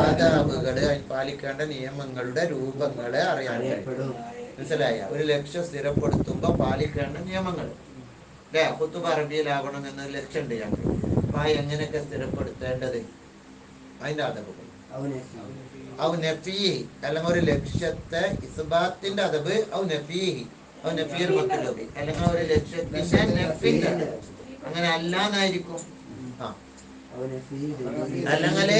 ആദാബുകള്, പാലിക്കേണ്ട നിയമങ്ങളുടെ രൂപങ്ങളെ അറിയാൻ കഴിയും. മനസ്സിലായ? ഒരു ലക്ഷ്യം സ്ഥിരപ്പെടുത്തുമ്പോ പാലിക്കേണ്ട നിയമങ്ങൾ അല്ലേ? ഖുത്ബ അറബിയിലാവണം എന്നൊരു ലക്ഷ്യമുണ്ട് ഞങ്ങൾ. അപ്പൊ എങ്ങനെയൊക്കെ സ്ഥിരപ്പെടുത്തേണ്ടത്, അതിന്റെ അദബുകൾ. ഔ നഫീഹി, അല്ലെങ്കിൽ ഒരു ലക്ഷ്യത്തെ ഇസ്ബാത്തിന്റെ അദബ്. ഔ നഫീഹി, ഔ നഫീൽ മത്ലൂബി, അല്ലെങ്കിൽ ഒരു ലക്ഷ്യത്തിന്റെ നഫിന്റെ, അങ്ങനെ അല്ലാന്നായിരിക്കും. അല്ലെങ്കിൽ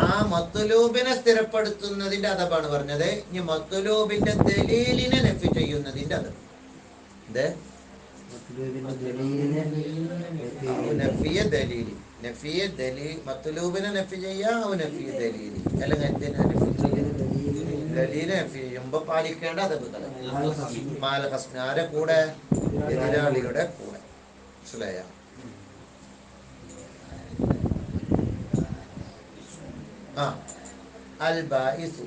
ആ മത്ലൂബിനെ സ്ഥിരപ്പെടുത്തുന്നതിന്റെ അദബാണ് പറഞ്ഞത്. ഇനി മത്ലൂബിന്റെ ദലീലിനെ നഫി ചെയ്യുന്നതിന്റെ അദബ്. എന്ത്? നഫിയ ദലീൽ, നഫിയ ദലീൽ, മത്ലൂബിനെ നഫി ചെയ്യാ. നഫിയ ദലീൽ, അല്ലെങ്കിൽ എന്തിനാ നഫി ചെയ്യുന്നത്? ദലീലിനെ നഫി ചെയ്യുമ്പോ പാലിക്കേണ്ട അദബുകൾ. മാൽ ഖസ്മി, ആരെ കൂടെ? എതിരാളിയുടെ കൂടെ. മനസ്സിലായ? അൽ ബാഇസു,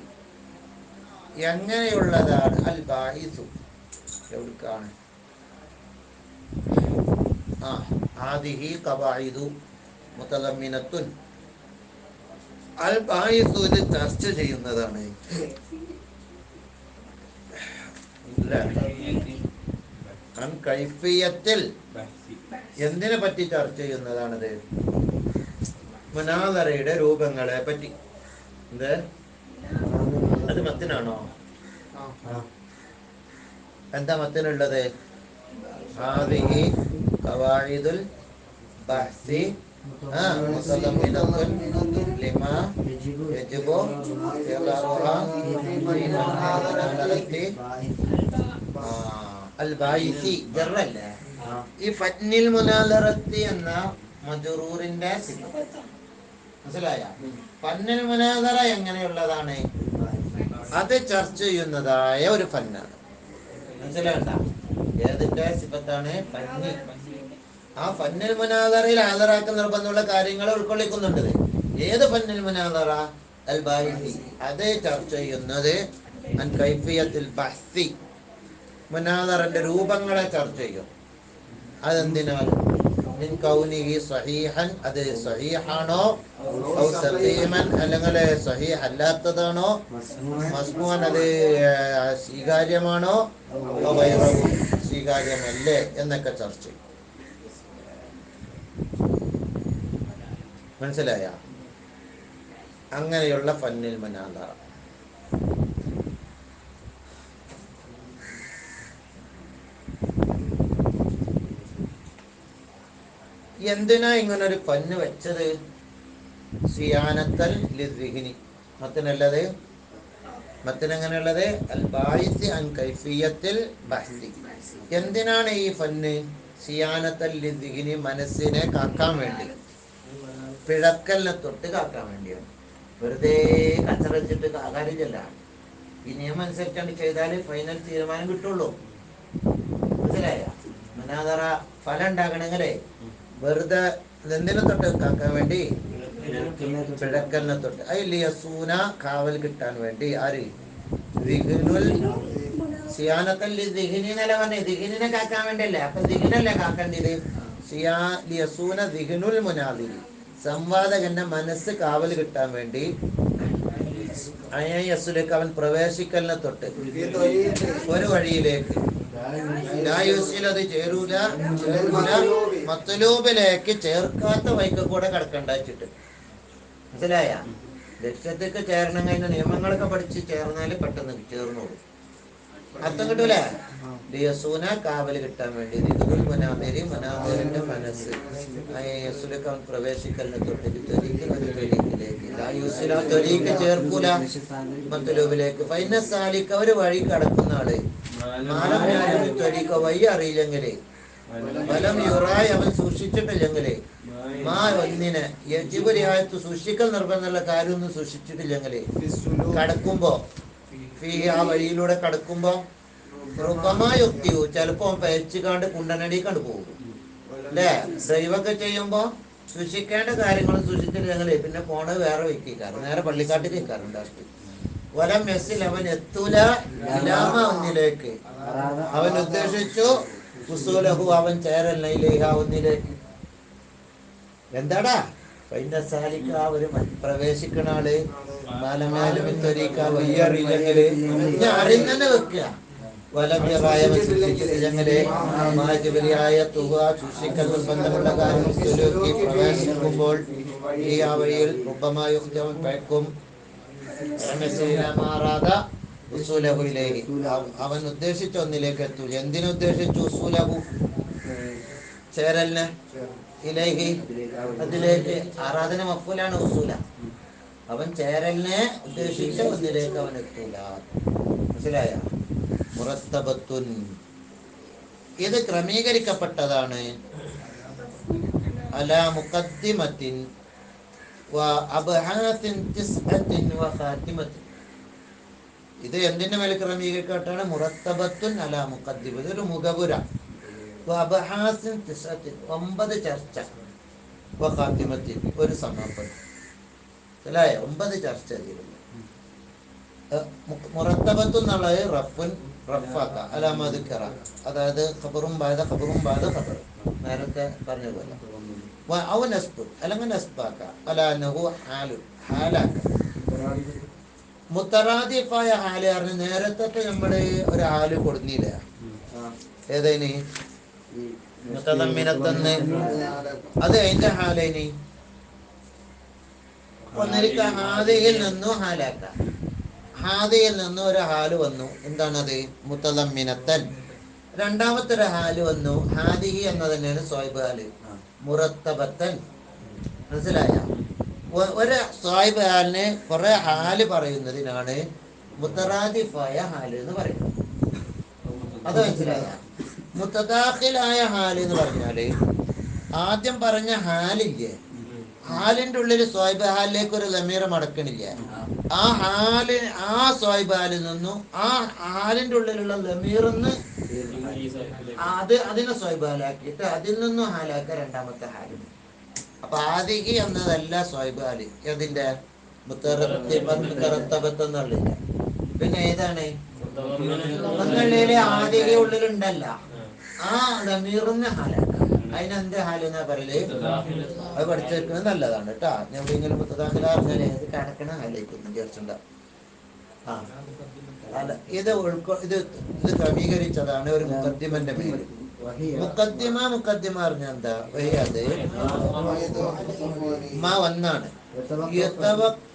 എങ്ങനെയുള്ളതാണ് അൽ ബാഇസു? എവിടേക്കാണ്? ഹാദിഹി ഖവാഇദു മുതദമ്മിനത്തുൻ. അൽ ബാഇസു, ഇത് ചർച്ച ചെയ്യുന്നതാണ്. അൻ കൈഫിയത്തിൽ, എന്തിനെ പറ്റി ചർച്ച ചെയ്യുന്നതാണത്? മുനാദറയുടെ രൂപങ്ങളെ പറ്റി. എന്ത്? അത് മത്തിനാണോ? എന്താ മത്തിനുള്ളത്? ഹാദിഹി ഖവാഇദുൽ ബഹ്സി മുതദമ്മിനത്തുൻ ലിമാ യജിബു ഇഖ്തിറാറുഹാ ഫീ മുനാദറത്തി അൽ ബാഇസി. ജറല്ലേ ഈ ഫത്നിൽ മുനാദറത്തി എന്ന മജ്റൂറിന്റെ സിഫത്ത്. മനസ്സിലായ? ഫന്നൽ മുനാദറ എങ്ങനെയുള്ളതാണ്? അത് ചർച്ച ചെയ്യുന്നതായ ഒരു ഫന്നാണ്. മനസ്സിലാകണ്ട? ഏതിന്റെ സിഫത്താണ്? ഫന്നി. ആ ഫന്നൽ മുനാദറയിൽ ഹാജരാക്കൽ നിർബന്ധമുള്ള കാര്യങ്ങൾ ഉൾക്കൊള്ളിക്കുന്നുണ്ട്. ഏത് ഫന്നൽ മുനാദറ? അൽ ബാഇസി. അത് ചർച്ച ചെയ്യുന്നത് അൻ കൈഫിയത്തുൽ ബഹ്സി, മുനാദറന്റെ രൂപങ്ങളെ ചർച്ച ചെയ്യും. അതെന്തിനാൽ? മിൻ കൗനിഹി സഹീഹൻ, അത് സഹീഹാണോ? ഔ സഖീമൻ, അല്ലെങ്കിൽ സഹീഹ് അല്ലാത്തതാണോ? മസ്മൂഅൻ, അത് സ്വീകാര്യമാണോ? ഔ ഗൈറഹു, സ്വീകാര്യമല്ലേ എന്നൊക്കെ ചർച്ച ചെയ്യും. മനസ്സിലായ? അങ്ങനെയുള്ള ഫന്നിൽ മുനാദറ. എന്തിനാ ഇങ്ങനൊരു ഫന്ന് വെച്ചത്? സിയാനത്തൽ ലിദ്ദിഹിനി. മത്തിനല്ലത്? മത്തിനെങ്ങനെയുള്ളത്? അൽ ബാഇസി അൻ കൈഫിയത്തിൽ ബഹ്സി. എന്തിനാണ് ഈ ഫന്ന്? സിയാനത്തൽ ലിദ്ദിഹിനി, മനസ്സിനെ കാക്കാൻ വേണ്ടി, പിഴക്കലിനെ തൊട്ട് കാക്കാൻ വേണ്ടിയാണ്. വെറുതെ കച്ചറ വെച്ചിട്ട് കാര്യമില്ല. ഈ നിയമം അനുസരിച്ചാണ് ചെയ്താൽ ഫൈനൽ തീരുമാനം കിട്ടുള്ളൂ. മനസ്സിലായ? മുനാദറ ഫലം ഉണ്ടാകണമെങ്കിലേ വെറുതെ എന്തിനെ തൊട്ട് കാക്കാൻ വേണ്ടി? പിഴക്കലിനെ തൊട്ട്. അയ്ലിയസൂന, കാവൽ കിട്ടാൻ വേണ്ടി. ആര്? ദിഹ്നുൽ സിയാനത്തൽ ദിഹ്നി എന്നല്ല പറഞ്ഞേ, ദിഹ്നിനെ കാക്കാൻ വേണ്ടിയല്ലേ. അപ്പൊ ദിഹ്നല്ലേ കാക്കേണ്ടത്? ലിയസൂന ദിഹ്നുൽ മുനാദിരി, സംവാദകന്റെ മനസ്സ് കാവൽ കിട്ടാൻ വേണ്ടി. അയ്യസുലേക്ക്, അവൻ പ്രവേശിക്കലിനെ തൊട്ട് ഒരു വഴിയിലേക്ക്. അത് ചേരൂല, മത്ലൂബിലേക്ക് ചേർക്കാത്ത വൈക്ക് കൂടെ കിടക്കണ്ട വെച്ചിട്ട്. മനസ്സിലായ? ലക്ഷ്യത്തേക്ക് ചേരണം കഴിഞ്ഞ നിയമങ്ങളൊക്കെ പഠിച്ച് ചേർന്നാല് പെട്ടെന്ന് ചേർന്നോളൂ. അർത്ഥം കിട്ടൂലേ? ലിയസൂന, കാവല് കിട്ടാൻ വേണ്ടി. ദിഹുൽ മുനാദിരി, മുനാദിറിന്റെ മനസ്സ്. യസുലേക്ക്, അവൻ പ്രവേശിക്കലിനെ തൊട്ട് ഒരു ത്വരീക്ക് ചേർക്കൂല മത്ലൂബിലേക്ക്. ഫൈന സാലിക്ക, ഒരു വഴി കടക്കുന്ന ആള് ത്വരീക്ക, വഴി അറിയില്ലെങ്കിലേ, ഫലം യുറായ്, അവൻ സൂക്ഷിച്ചിട്ടില്ലെങ്കിലേ, മാ ഒന്നിനെ യജിബു റിയായത്ത്, സൂക്ഷിക്കൽ നിർബന്ധമുള്ള കാര്യമൊന്നും സൂക്ഷിച്ചിട്ടില്ലെങ്കിലേ, കടക്കുമ്പോ ആ വഴിയിലൂടെ കടക്കുമ്പോ റുബമായുക്തിയു ചിലപ്പോ പയച്ചുകാണ്ട് കുണ്ടനടിക്കാണ്ട് പോകും അല്ലേ? ഡ്രൈവൊക്കെ ചെയ്യുമ്പോ സൂക്ഷിക്കേണ്ട കാര്യങ്ങളും സൂക്ഷിച്ചിട്ടില്ലെങ്കിൽ പിന്നെ പോണത് വേറെ വെക്കാറ്, നേരെ പള്ളിക്കാട്ടിൽ വെക്കാറുണ്ട്. വലം മെസ്സിൽ അവൻ എത്തൂല ഇലാമ ഒന്നിലേക്ക്, അവൻ ഉദ്ദേശിച്ചു ഉസൂലഹു അവൻ ചേരല്ലയിലേഹ ഒന്നിലേക്ക്. എന്താടാ പൈൻ്റെ സാലിക്ക ഒരു പ്രവേശിക്കണ ആള് ബാലമേലുമിത്തൊരീക്ക വയ്യറിയില്ലെങ്കില് ഞാൻ അറിയുന്നെ വെക്കുക. വലഭ്യമായ തുക സൂക്ഷിക്കൽ നിർബന്ധമുള്ള കാര്യം പ്രവേശിക്കുമ്പോൾ ഈ ആ വഴിയിൽ റുബമായുക്തവൻ പയക്കും മാറാതെ ഉസൂലഹുയിലേക്ക് അവൻ ഉദ്ദേശിച്ച ഒന്നിലേക്ക് എത്തൂല. എന്തിനുദ്ദേശിച്ചു? ഉസൂലഹു ചേരലിനെ, ഇലേഹി അതിലേക്ക്. ആരാധന മഫൂലാണ് ഉസൂല. അവൻ ചേരലിനെ ഉദ്ദേശിച്ച ഒന്നിലേക്ക് അവൻ എത്തൂല. മനസ്സിലായ? മുറത്തബത്തുൻ ഇത് ക്രമീകരിക്കപ്പെട്ടതാണ്. അലാ മുഖദ്ദിമത്തിൻ വ അബ്ഹാത്തിൻ തിസ്അത്തിൻ വ ഖാതിമത്തിൻ. ഇത് എന്തിന്റെ മേൽ ക്രമീകരിക്കപ്പെട്ടാണ്? മുറത്തബത്തുൻ അലാ മുഖദ്ദിമ. ഇതൊരു മുഖപുര. വ അബ്ഹാത്തിൻ തിസ്അത്തിൻ 9 ചർച്ച. വ ഖാതിമത്തിൻ ഒരു സമാപനം. അല്ലേ? 9 ചർച്ച ചെയ്തിരുന്നു. മുറത്തബത്തു എന്നുള്ളത് റഫുൻ റഫാക്ക അലാമദിക്കറ, അതായത് ഖബറും ബാധ ഖബറും ബാധ ഖബർ, നേരത്തെ പറഞ്ഞ പോലെ. അവ നസ്ബു അല്ലെങ്കിൽ നസ്ബാക്ക അലാനഹു ഹാലു ഹാലാക്ക. മുത്തറാദിഫായ ഹാല് പറഞ്ഞ് നേരത്തെ നമ്മള് ഒരു ഹാല് കൊടുന്നില്ല. ഏതേനി? മുത്തദമ്മിനത്തെന്ന്. അത് അതിന്റെ ഹാലേനി. ഒന്നിരിക്ക ഹാദിയിൽ നിന്നും ഹാലാക്ക. ഹാദിയിൽ നിന്നും ഒരു ഹാല് വന്നു. എന്താണത്? മുത്തദമ്മിനത്തൻ. രണ്ടാമത്തെ ഒരു ഹാല് വന്നു. ഹാദിഹി എന്ന തന്നെയാണ് സ്വായിബ് ഹാല്. മുറത്തബത്തൻ. മനസ്സിലായ? ഒരു സ്വായിബ് ഹാലിന് കുറെ ഹാല് പറയുന്നതിനാണ് മുത്തറാദിഫായ ഹാല് എന്ന് പറയുന്നത്. അത് മനസ്സിലായ? മുത്തദാഖിലായ ഹാല് എന്ന് പറഞ്ഞാല് ആദ്യം പറഞ്ഞ ഹാലില്ലേ, ഹാലിന്റെ ഉള്ളിൽ സ്വായിബ് ഹാലിലേക്ക് ഒരു ലമീർ മടക്കണില്ല. ആ ഹാല് ആ സ്വായിബ് ഹാലിൽ നിന്നും ആ ഹാലിന്റെ ഉള്ളിലുള്ള ലമീറിന്ന് അതിനെ സ്വായിബ് ഹാലാക്കിയിട്ട് അതിൽ നിന്നും ഹാലാക്ക രണ്ടാമത്തെ ഹാലിന്. അപ്പൊ ആദിഹി എന്നതല്ല സ്വായിബ് ഹാല്. അതിന്റെ മുത്തറത്തബത്ത് എന്നുള്ളില്ല. പിന്നെ ഏതാണ്? ഒന്നുള്ളില് ആദിഹി ഉള്ളിലുണ്ടല്ല, ആ ലമീറിന്ന് ഹാലാക്ക. അതിനെന്ത് ഹാല് എന്നാ പറയല്? അത് പഠിച്ചു വെക്കുന്നത് നല്ലതാണ് കേട്ടാ. എവിടെയെങ്കിലും മുത്തദാഖിലാർഞ്ഞാൽ ഇത് കണക്കണ ഹാലേക്കൊന്നും വിചാരിച്ചിട്ടുണ്ട. അല്ല, ഇത് ഇത് ക്രമീകരിച്ചതാണ് ഒരു മുഖദ്ദിമന്റെ പേര്. മുഖദ്ദിമ പറഞ്ഞ എന്താ? അത് ഒന്നാണ്.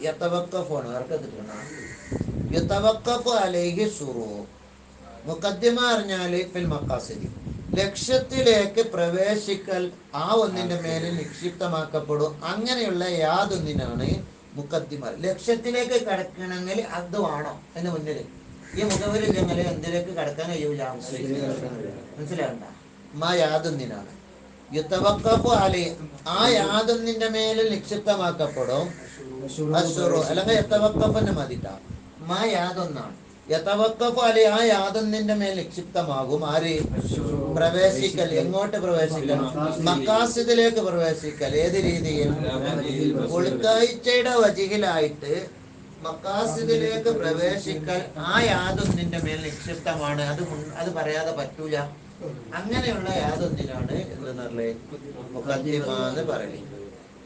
യതവഖഫുണ് അലൈഹി ശുറൂ. മുഖദ്ദിമ പറഞ്ഞാല് ഫിൽ മഖാസിദി, ലക്ഷ്യത്തിലേക്ക് പ്രവേശിക്കൽ ആ ഒന്നിന്റെ മേലിൽ നിക്ഷിപ്തമാക്കപ്പെടും. അങ്ങനെയുള്ള യാതൊന്നിനാണ് മുഖദ്ദിമ. ലക്ഷ്യത്തിലേക്ക് കടക്കണമെങ്കിൽ അത് വേണം അതിന് മുന്നിൽ. ഈ മുഖവരില്ലെങ്കിൽ എന്തിലേക്ക് കടക്കാൻ കഴിയൂല. മനസ്സിലാകണ്ട? യാതൊന്നിനാണ് യുത്തവക്കഫ് അലി, ആ യാതൊന്നിന്റെ മേലിൽ നിക്ഷിപ്തമാക്കപ്പെടും. അല്ലെങ്കിൽ യത്തവക്കഫിന് മതിട്ട യാതൊന്നാണ്. യതവക്കഫു അലി, ആ യാതൊന്നിന്റെ മേൽ നിക്ഷിപ്തമാകും. ആര്? പ്രവേശിക്കൽ. എങ്ങോട്ട് പ്രവേശിക്കൽ? മക്കാസിദിലേക്ക് പ്രവേശിക്കൽ. ഏത് രീതിയിൽ? ഉൾക്കാഴ്ചയുടെ വജിഹിലായിട്ട് മക്കാസിദിലേക്ക് പ്രവേശിക്കൽ ആ യാതൊന്നിന്റെ മേൽ നിക്ഷിപ്തമാണ്. അത് പറയാതെ പറ്റൂല. അങ്ങനെയുള്ള യാതൊന്നിനാണ് എന്തെന്നറിയേ മുഖദ്ദിമ എന്ന് പറയുന്നത്.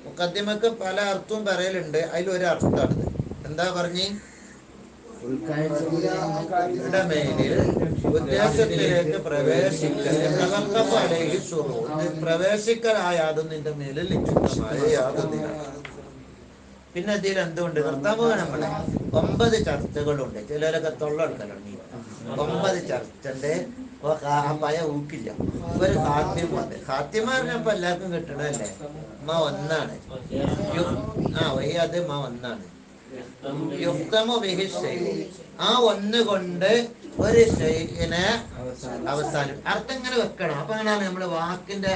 മുഖദ്ദിമക്ക് പല അർത്ഥവും പറയലുണ്ട്. അതിലൊരു അർത്ഥമാണിത്. എന്താ പറഞ്ഞ്? ഉദ്ദേശത്തിലേക്ക് പ്രവേശിക്കൽ ആ യാതൊന്നിന്റെ മേലിൽ നിക്ഷിപ്തമായ യാതൊന്നിനാണ്. പിന്നെ ഇതിൽ എന്തുകൊണ്ട്? കർത്താവ് നമ്മളെ 9 ചർച്ചകളുണ്ട്. ചിലരൊക്കെ തൊള്ളെടുക്കലുണ്ട്. 9 ചർച്ചന്റെ പയ ഊക്കില്ല. ഒരു ഹാത്യമുണ്ട്. ഹാത്യമ പറഞ്ഞപ്പോ എല്ലാവർക്കും കിട്ടണല്ലേ? ഒന്നാണ്. അത് ഒന്നാണ്. ആ ഒന്ന് കൊണ്ട് ഒരു ഷൈഇനെ അവസാനം അർത്ഥം ഇങ്ങനെ വെക്കണം. അപ്പൊ അങ്ങനെയാണ് നമ്മള് വാക്കിന്റെ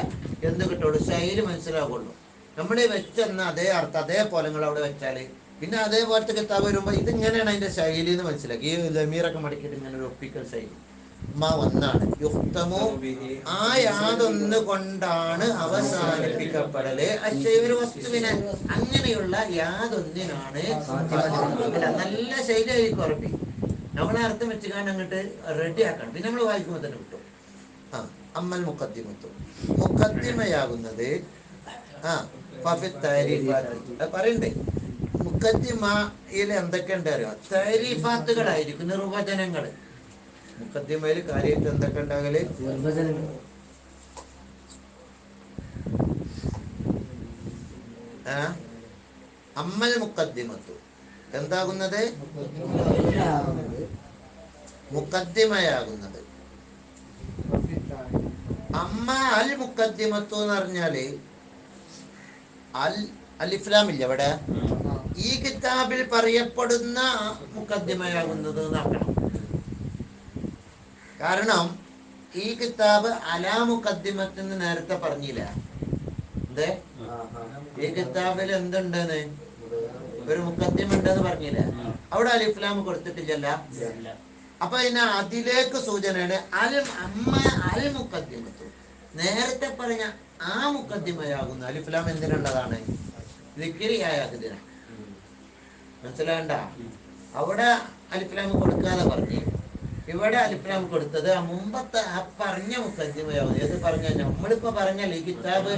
എന്ത് കിട്ടുള്ളൂ, ശൈലി മനസ്സിലാവുള്ളൂ. നമ്മൾ വെച്ചെന്ന അതേ അർത്ഥം അതേപോലെ നിങ്ങൾ അവിടെ വെച്ചാല് പിന്നെ അതേപോലത്തെ കിതാബ് വരുമ്പോ ഇതിങ്ങനെയാണ് അതിന്റെ ശൈലി എന്ന് മനസ്സിലാക്കി. ഈ ലമീറൊക്കെ മടക്കിയിട്ട് ഇങ്ങനെ ഒരു ഒപ്പിക്കൽ ശൈലി. മാ ഒന്നാണ്. യുക്തമു ആ യാതൊന്ന് കൊണ്ടാണ് അവസാനിപ്പിക്കപ്പെടല്. പക്ഷേ ഒരു വസ്തുവിനെ അങ്ങനെയുള്ള യാതൊന്നിനാണ് നല്ല ശൈലിയായിരിക്കും അറബി. നമ്മളെ അർത്ഥം വെച്ചുകൊണ്ട് അങ്ങോട്ട് റെഡി ആക്കണം. പിന്നെ നമ്മൾ വായിക്കുമ്പോൾ തന്നെ കിട്ടും. ആ അമ്മൽ മുഖദ്ദിമത്തു മുഖദ്ദിമയാകുന്നത് പറയണ്ടേ. മുഖദ്ദിമയിൽ എന്തൊക്കെയുണ്ട് അറിയോ? തരീഫാത്തുകളായിരിക്കും, നിർവചനങ്ങൾ. മുഖദ്ദിമയിൽ കാര്യമായിട്ട് എന്തൊക്കെ ഉണ്ടാകല്? അമ്മൽ മുഖദ്ദിമത്തു എന്താകുന്നത്? മുഖദ്ദിമയാകുന്നത്. അമ്മ അൽ മുഖദ്ദിമത്തു എന്ന് പറഞ്ഞാല് അൽ അലിഫ്ലാമില്ല ഇവിടെ. ഈ കിതാബിൽ പറയപ്പെടുന്ന മുഖദ്ദിമയാകുന്നത് എന്നാക്കണം. കാരണം ഈ കിതാബ് അലാ മുഖദ്ദിമത്തെന്ന് നേരത്തെ പറഞ്ഞില്ല. എന്തേ? ഈ കിതാബിൽ എന്തുണ്ടെന്ന് ഒരു മുഖദ്ദിമ ഉണ്ടെന്ന് പറഞ്ഞില്ല. അവിടെ അലിഫ്ലാം കൊടുത്തിട്ടില്ല. അപ്പൊ ഇതിന് അതിലേക്ക് സൂചനയാണ് അമ്മ അൽ മുഖദ്ദിമത്തു. നേരത്തെ പറഞ്ഞ ആ മുഖദ്ദിമയാകുന്ന അലിഫ്ലാം എന്തിനുള്ളതാണ്? ദിക്രിയായതിനാ. മനസ്സിലാകണ്ട? അവിടെ അലിഫ്ലാം കൊടുക്കാതെ പറഞ്ഞു, ഇവിടെ അലിഫ്ലാം കൊടുത്തത് ആ മുമ്പത്തെ ആ പറഞ്ഞ മുഖദ്ദിമയാവും. ഏത് പറഞ്ഞ? നമ്മളിപ്പോ പറഞ്ഞല്ലേ ഈ കിതാബ്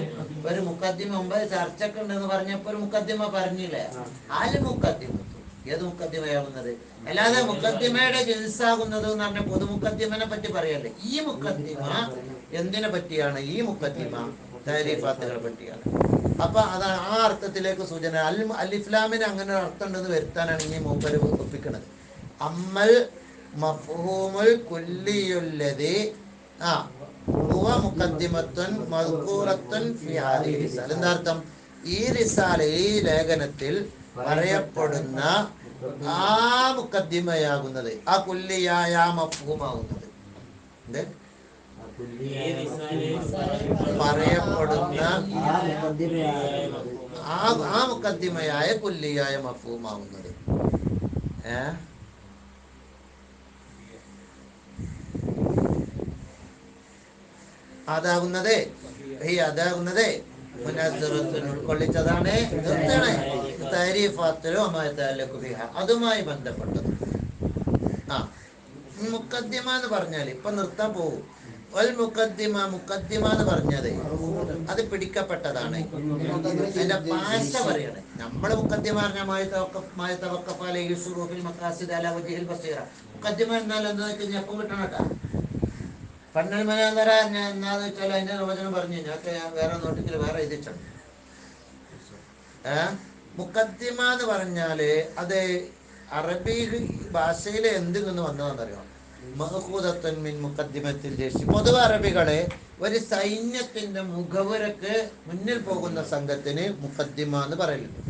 ഒരു മുഖദ്ദിമ മുമ്പ് ചർച്ചക്ക് ഉണ്ടെന്ന് പറഞ്ഞപ്പോ ഒരു മുഖദ്ദിമ പറഞ്ഞില്ലേ? അൽ മുഖദ്ദിമത്തു. ഏത് മുഖദ്ദിമയാകുന്നത്? അല്ലാതെ മുഖദ്ദിമയുടെ ജിൻസാകുന്നത് എന്ന് പറഞ്ഞ പൊതു മുഖദ്ദിമനെ പറ്റി പറയല്ലേ. ഈ മുഖദ്ദിമ എന്തിനെ പറ്റിയാണ്? ഈ മുഖദ്ദിമ തരീഫാത്തുകളെ പറ്റിയാണ്. അപ്പൊ അതാണ് ആ അർത്ഥത്തിലേക്ക് സൂചന. അലിഫ്ലാമിന് അങ്ങനെ ഒരു അർത്ഥം ഉണ്ടെന്ന് വരുത്താനാണ് ഇനി മൂപ്പര് ഒപ്പിക്കുന്നത്. അമ്മൽ മഫ്ഹൂമുൽ കുല്ലിയുല്ലദി ഹുവ മുഖദ്ദിമത്തുൻ മദ്കൂറത്തുൻ ഫി ഹാദിഹി റിസാല. എന്താർത്ഥം? ഈ റിസാല, ഈ ലേഖനത്തിൽ പറയപ്പെടുന്ന ആ മുഖദ്ദിമയാകുന്നത്, ആ കുല്ലിയായ മഫ്ഹൂമാകുന്നത്. എന്ത് പറയപ്പെടുന്ന ആ മുഖദ്ദിമയായ കുല്ലിയായ മഫ്ഹൂമാകുന്നത്. അതാകുന്നത് അതാകുന്നത് ഉൾക്കൊള്ളിച്ചതാണ്. അതുമായി ബന്ധപ്പെട്ടത്. മുഖദ്ദിമ എന്ന് പറഞ്ഞാൽ ഇപ്പൊ നിർത്താൻ പോകും. മുഖദ്ദിമ എന്ന് പറഞ്ഞത് അത് പിടിക്കപ്പെട്ടതാണ്. അതിന്റെ ഭാഷ പറയണേ. നമ്മള് മുഖദ്ദിമ പറഞ്ഞ മുഖദ്ദിമ എന്നാൽ എന്താ വെച്ചാൽ എപ്പം കിട്ടണം കേട്ടാ. പണ്ണൽ മനാന്തര എന്നാന്ന് വെച്ചാൽ അതിന്റെ നിർവചനം പറഞ്ഞു. ഞാൻ വേറെ നോട്ടിക്കൽ വേറെ എഴുതിച്ചാണ്. മുഖദ്ദിമ എന്ന് പറഞ്ഞാല് അത് അറബി ഭാഷയിലെ എന്തിൽ നിന്ന് വന്നതെന്നറിയോ? മഹ്കൂദത്തുൻ മിൻ മുഖദ്ദിമത്തിൽ ജയ്ഷ്. പൊതുവെ അറബികളെ ഒരു സൈന്യത്തിന്റെ മുഖവുരക്ക് മുന്നിൽ പോകുന്ന സംഘത്തിന് മുഖദ്ദിമ എന്ന് പറയലുണ്ട്.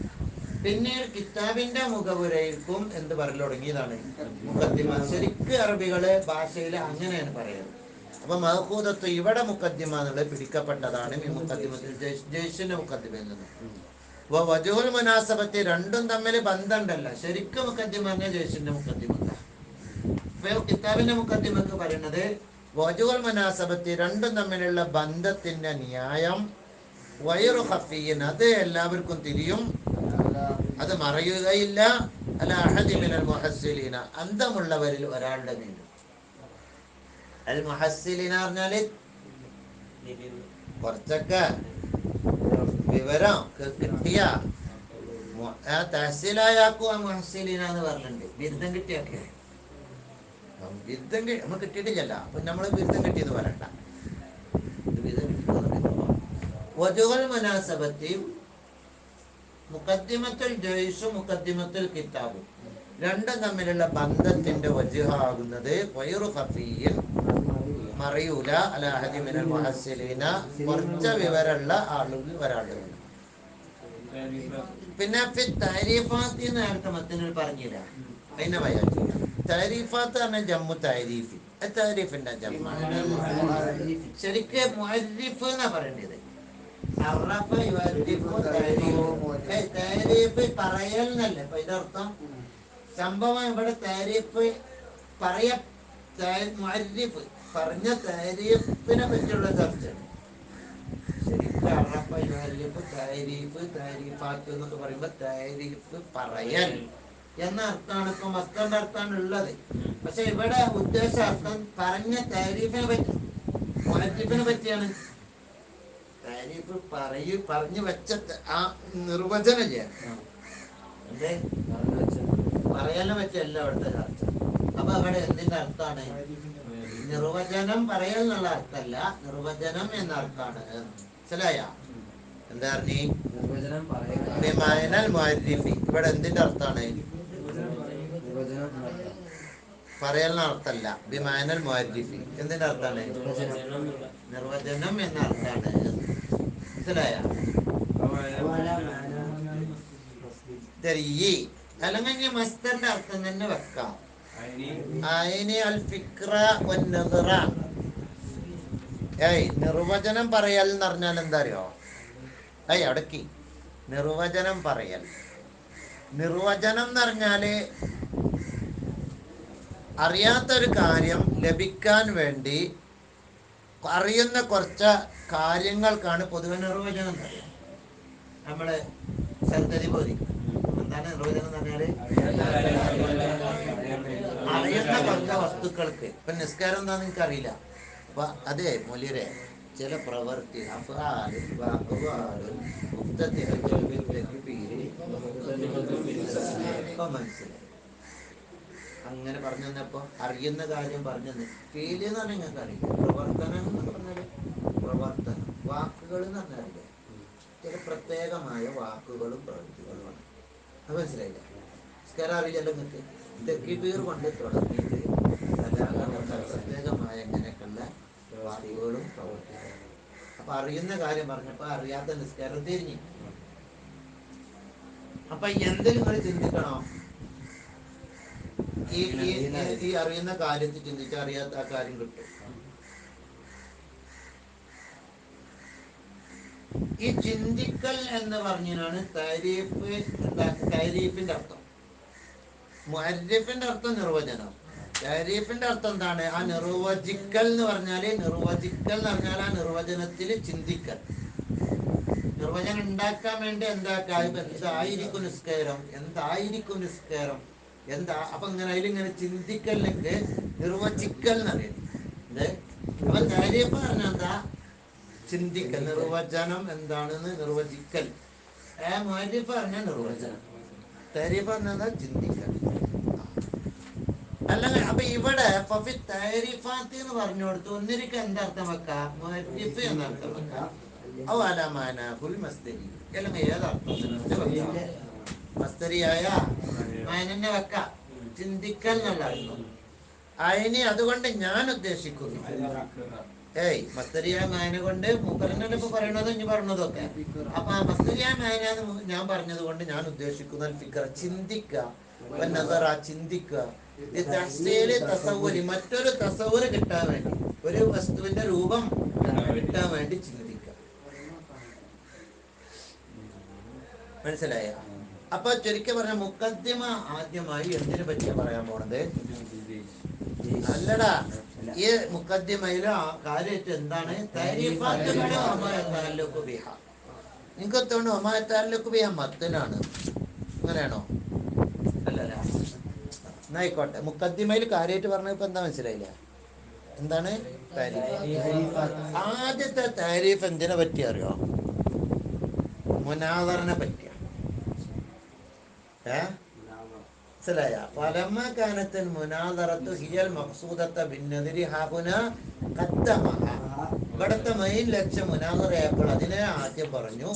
പിന്നീട് കിതാബിന്റെ മുഖവുരയ്ക്കും എന്ത് പറയൽ തുടങ്ങിയതാണ്? മുഖദ്ദിമ. ശരിക്ക് അറബികളെ ഭാഷയിൽ അങ്ങനെയാണ് പറയുന്നത്. അപ്പൊ മഹ്കൂദത്ത് ഇവിടെ മുഖദ്ദിമ എന്നുള്ളത് പിടിക്കപ്പെട്ടതാണ് ഈ മുഖദ്ദിമത്തിൽ ജയ്ഷിന്റെ മുഖദ്ദിമയിൽ നിന്ന്. വജുഹുൽ മുനാസബത്ത് രണ്ടും തമ്മിൽ ബന്ധമുണ്ടല്ല. ശരിക്കും മുഖദ്ദിമ പറഞ്ഞ ജയ്ഷിന്റെ മുഖദ്ദിമ. ഇപ്പൊ കിതാബിന്റെ മുഖദ്ദിമക്ക് പറയുന്നത് വജുഹുൽ മുനാസബത്ത് രണ്ടും തമ്മിലുള്ള ബന്ധത്തിന്റെ ന്യായം വൈറു ഖഫിയ്യൻ, അത് എല്ലാവർക്കും തിരിയും, അത് മറയുകയില്ല. അല അഹദി മിനൽ മുഹസ്സിലീന, അന്തമുള്ളവരിൽ ഒരാളുടെ മേലും. അൽ മുഹസ്സിലീന പറഞ്ഞാല് കുറച്ചൊക്കെ വിവരം കിട്ടിയ തഹസീലായാക്കും ആ മുഹസ്സിലീന എന്ന് പറഞ്ഞിട്ടുണ്ട്. ബിരുദം കിട്ടിയൊക്കെ ബിരുദം നമ്മൾ കിട്ടിയിട്ടില്ല. അപ്പൊ നമ്മള് ബിരുദം കിട്ടിയെന്ന് പറയണ്ട. വജുഹുൽ മുനാസബത്തി മുഖദ്ദിമത്തുൽ ജയ്ഷും മുഖദ്ദിമത്തുൽ കിതാബും രണ്ടും തമ്മിലുള്ള ബന്ധത്തിന്റെ വജുഹാകുന്നത് വൈറു ഖഫിയ്യൻ, മറയൂല, അല അഹദി മിനൽ മുഹസ്സിലീന, കുറച്ച് വിവരമുള്ള ആളുകളിൽ ഒരാളുടെ. പിന്നെ തരീഫാത്ത് നേരത്തെ മത്തിനിൽ പറഞ്ഞില്ല. അതിനെ വയാറ്റി തരീഫാത്ത് പറഞ്ഞ ജമ്മു താരീഫി. താരീഫിന്റെ ജമ്മാണ്. ശരിക്കും മുഅരിഫ് എന്നാ പറയേണ്ടത്. താരീഫ് പറയൽ എന്നല്ല. അപ്പൊ ഇതിന്റെ അർത്ഥം സംഭവം ഇവിടെ താരീഫ് മുഅല്ലിഫ് പറഞ്ഞ താരീഫിനെ പറ്റിയുള്ള ചർച്ചയാണ്. ശരിക്കും അറബ മുഅല്ലിഫ് താരീഫാത്ത് എന്നൊക്കെ പറയുമ്പോൾ താരീഫ് പറയൽ എന്ന അർത്ഥമാണ് ഇപ്പൊ മസ്തറിന്റെ അർത്ഥമാണ് ഉള്ളത്. പക്ഷെ ഇവിടെ ഉദ്ദേശാർത്ഥം പറഞ്ഞ താരീഫിനെ പറ്റി, മുഅല്ലിഫിനെ പറ്റിയാണ്. താരീഫ് പറഞ്ഞു വെച്ച ആ നിർവചനല്ലേ എന്തേ പറയാനെ പറ്റിയല്ല അവിടുത്തെ ചർച്ച. അപ്പൊ അവിടെ എന്തിന്റെ അർത്ഥാണ്? നിർവചനം പറയൽ എന്നുള്ള അർത്ഥമല്ല, നിർവചനം എന്ന അർത്ഥാണ്. മനസ്സിലായ? എന്താ പറഞ്ഞീ? ഇവിടെ എന്തിന്റെ അർത്ഥാണ്? പറയലിന് അർത്ഥമല്ല. ബിമാനൽ മുഅല്ലിഫി എന്തിന്റെ അർത്ഥാണ്? നിർവചനം എന്ന അർത്ഥാണ്. മനസ്സിലായ? അല്ലെങ്കിൽ മസ്തറിന്റെ അർത്ഥം തന്നെ വെക്കാം. നിർവചനം പറയൽ എന്ന് പറഞ്ഞാൽ എന്താ അറിയോ? അടക്കി നിർവചനം പറയൽ. നിർവചനം എന്ന് പറഞ്ഞാല് അറിയാത്തൊരു കാര്യം ലഭിക്കാൻ വേണ്ടി അറിയുന്ന കുറച്ച് കാര്യങ്ങൾക്കാണ് പൊതുവെ നിർവചനം പറയാം. നമ്മള് സന്തതി ബോധി എന്താണ് നിർവചനം എന്ന് പറഞ്ഞാല് അറിയുന്ന കുറച്ച് വസ്തുക്കൾക്ക്. ഇപ്പൊ നിസ്കാരം എന്താന്ന് എനിക്ക് അറിയില്ല. അപ്പൊ അതെ മൊലിരെ ചില പ്രവൃത്തി മനസ്സിലായി. അങ്ങനെ പറഞ്ഞു തന്നപ്പോ അറിയുന്ന കാര്യം പറഞ്ഞു തന്നെ. ഫീല് എന്ന് പറഞ്ഞാൽ നിങ്ങൾക്ക് അറിയില്ല. പ്രവർത്തനം എന്നൊക്കെ പറഞ്ഞാല് പ്രവർത്തനം. വാക്കുകൾ എന്ന് പറഞ്ഞാലേ ചില പ്രത്യേകമായ വാക്കുകളും പ്രവൃത്തികളുമാണ്. അത് മനസ്സിലായില്ല? നിസ്കാരം അറിയില്ലല്ലോ നിങ്ങൾക്ക്. തെക്കിബീർ കൊണ്ട് തുടങ്ങിയിട്ട് പ്രത്യേകമായ ഇങ്ങനെയൊക്കെയുള്ള വാക്കുകളും പ്രവൃത്തികളും. അപ്പൊ അറിയുന്ന കാര്യം പറഞ്ഞപ്പോ അറിയാത്ത നിസ്കാരം തിരിഞ്ഞു. അപ്പൊ എന്തിൽ നിങ്ങൾ ചിന്തിക്കണം? ഈ അറിയുന്ന കാര്യത്തിൽ ചിന്തിച്ചാൽ അറിയാത്ത ആ കാര്യം കിട്ടും. ഈ ചിന്തിക്കൽ എന്ന് പറഞ്ഞാണ് താരീഫിന്റെ അർത്ഥം. മുഅല്ലിഫിന്റെ അർത്ഥം നിർവചനം. താരീഫിന്റെ അർത്ഥം എന്താണ്? ആ നിർവചിക്കൽ എന്ന് പറഞ്ഞാല് ആ നിർവചനത്തിൽ ചിന്തിക്കൽ. നിർവചനം ഉണ്ടാക്കാൻ വേണ്ടി എന്തായിരിക്കും നിസ്കാരം, എന്താ. അപ്പൊ ഇങ്ങനെ അതിലിങ്ങനെ ചിന്തിക്കലിലേക്ക് നിർവചിക്കൽ എന്നറിയുന്നത്. അപ്പൊ താരീഫ് പറഞ്ഞാൽ എന്താ? ചിന്തിക്കൽ. നിർവചനം എന്താണെന്ന് നിർവചിക്കൽ. മുഅല്ലിഫ് പറഞ്ഞ നിർവചനം. താരീഫ് പറഞ്ഞാൽ ചിന്തിക്കൽ. അല്ലെങ്കിൽ അപ്പൊ ഇവിടെ താരീഫാത്ത് എന്ന് പറഞ്ഞു കൊടുത്തു. ഒന്നിരിക്കും എന്തർത്ഥം വെക്കാം? മുഅല്ലിഫ് എന്നർത്ഥം വെക്കാം. അല്ലെങ്കിൽ ഏതർത്ഥം മസ്തരിയായ മാനന്നെ വെക്കാം. ചിന്തിക്കൽ എന്നുള്ള അർത്ഥം. അതുകൊണ്ട് ഞാൻ ഉദ്ദേശിക്കുന്നു മസ്തരിയായ മായന കൊണ്ട് മൂപ്പരനല്ലേ ഇപ്പൊ പറയണത് ഇനി പറഞ്ഞതൊക്കെ. അപ്പൊ ആ മസ്തരിയായ മായന ഞാൻ പറഞ്ഞത് കൊണ്ട് ഞാൻ ഉദ്ദേശിക്കുന്ന ഫിക്ര ചിന്തിക്കുക, മറ്റൊരു തസവ്വുര് കിട്ടാൻ വേണ്ടി, ഒരു വസ്തുവിന്റെ രൂപം കിട്ടാൻ വേണ്ടി ചിന്തിക്കുക. മനസ്സിലായ? അപ്പൊ ചുരുക്കി പറഞ്ഞ മുഖദ്ദിമ ആദ്യമായി എന്തിനെ പറ്റിയാ പറയാൻ പോണത്? അല്ലടാ, ഈ മുഖദ്ദിമയില് കാര്യമായിട്ട് എന്താണ്? നിങ്ങൾക്ക് തോന്നുന്നു മത്തനാണ്. അങ്ങനെയാണോ? അല്ലല്ല, എന്നായിക്കോട്ടെ. മുഖദ്ദിമയിൽ കാര്യമായിട്ട് പറഞ്ഞ ഇപ്പൊ എന്താ മനസ്സിലായില്ല? എന്താണ് താരീഫ്? ആദ്യത്തെ താരീഫ് എന്തിനെ പറ്റി അറിയോ? മുനാദറിനെ പറ്റിയ. മനസ്സിലായ? ഫലമ്മ കാനത്തിൽ മുനാദറത്തു ഹിയൽ മഖ്സൂദത്ത ബിന്നദിരി ഹാഹുന ഖദ്ദമഹ. ഇവിടുത്തെ മെയിൻ ലക്ഷ്യം മുനാദറയായപ്പോൾ അതിനെ ആദ്യം പറഞ്ഞു.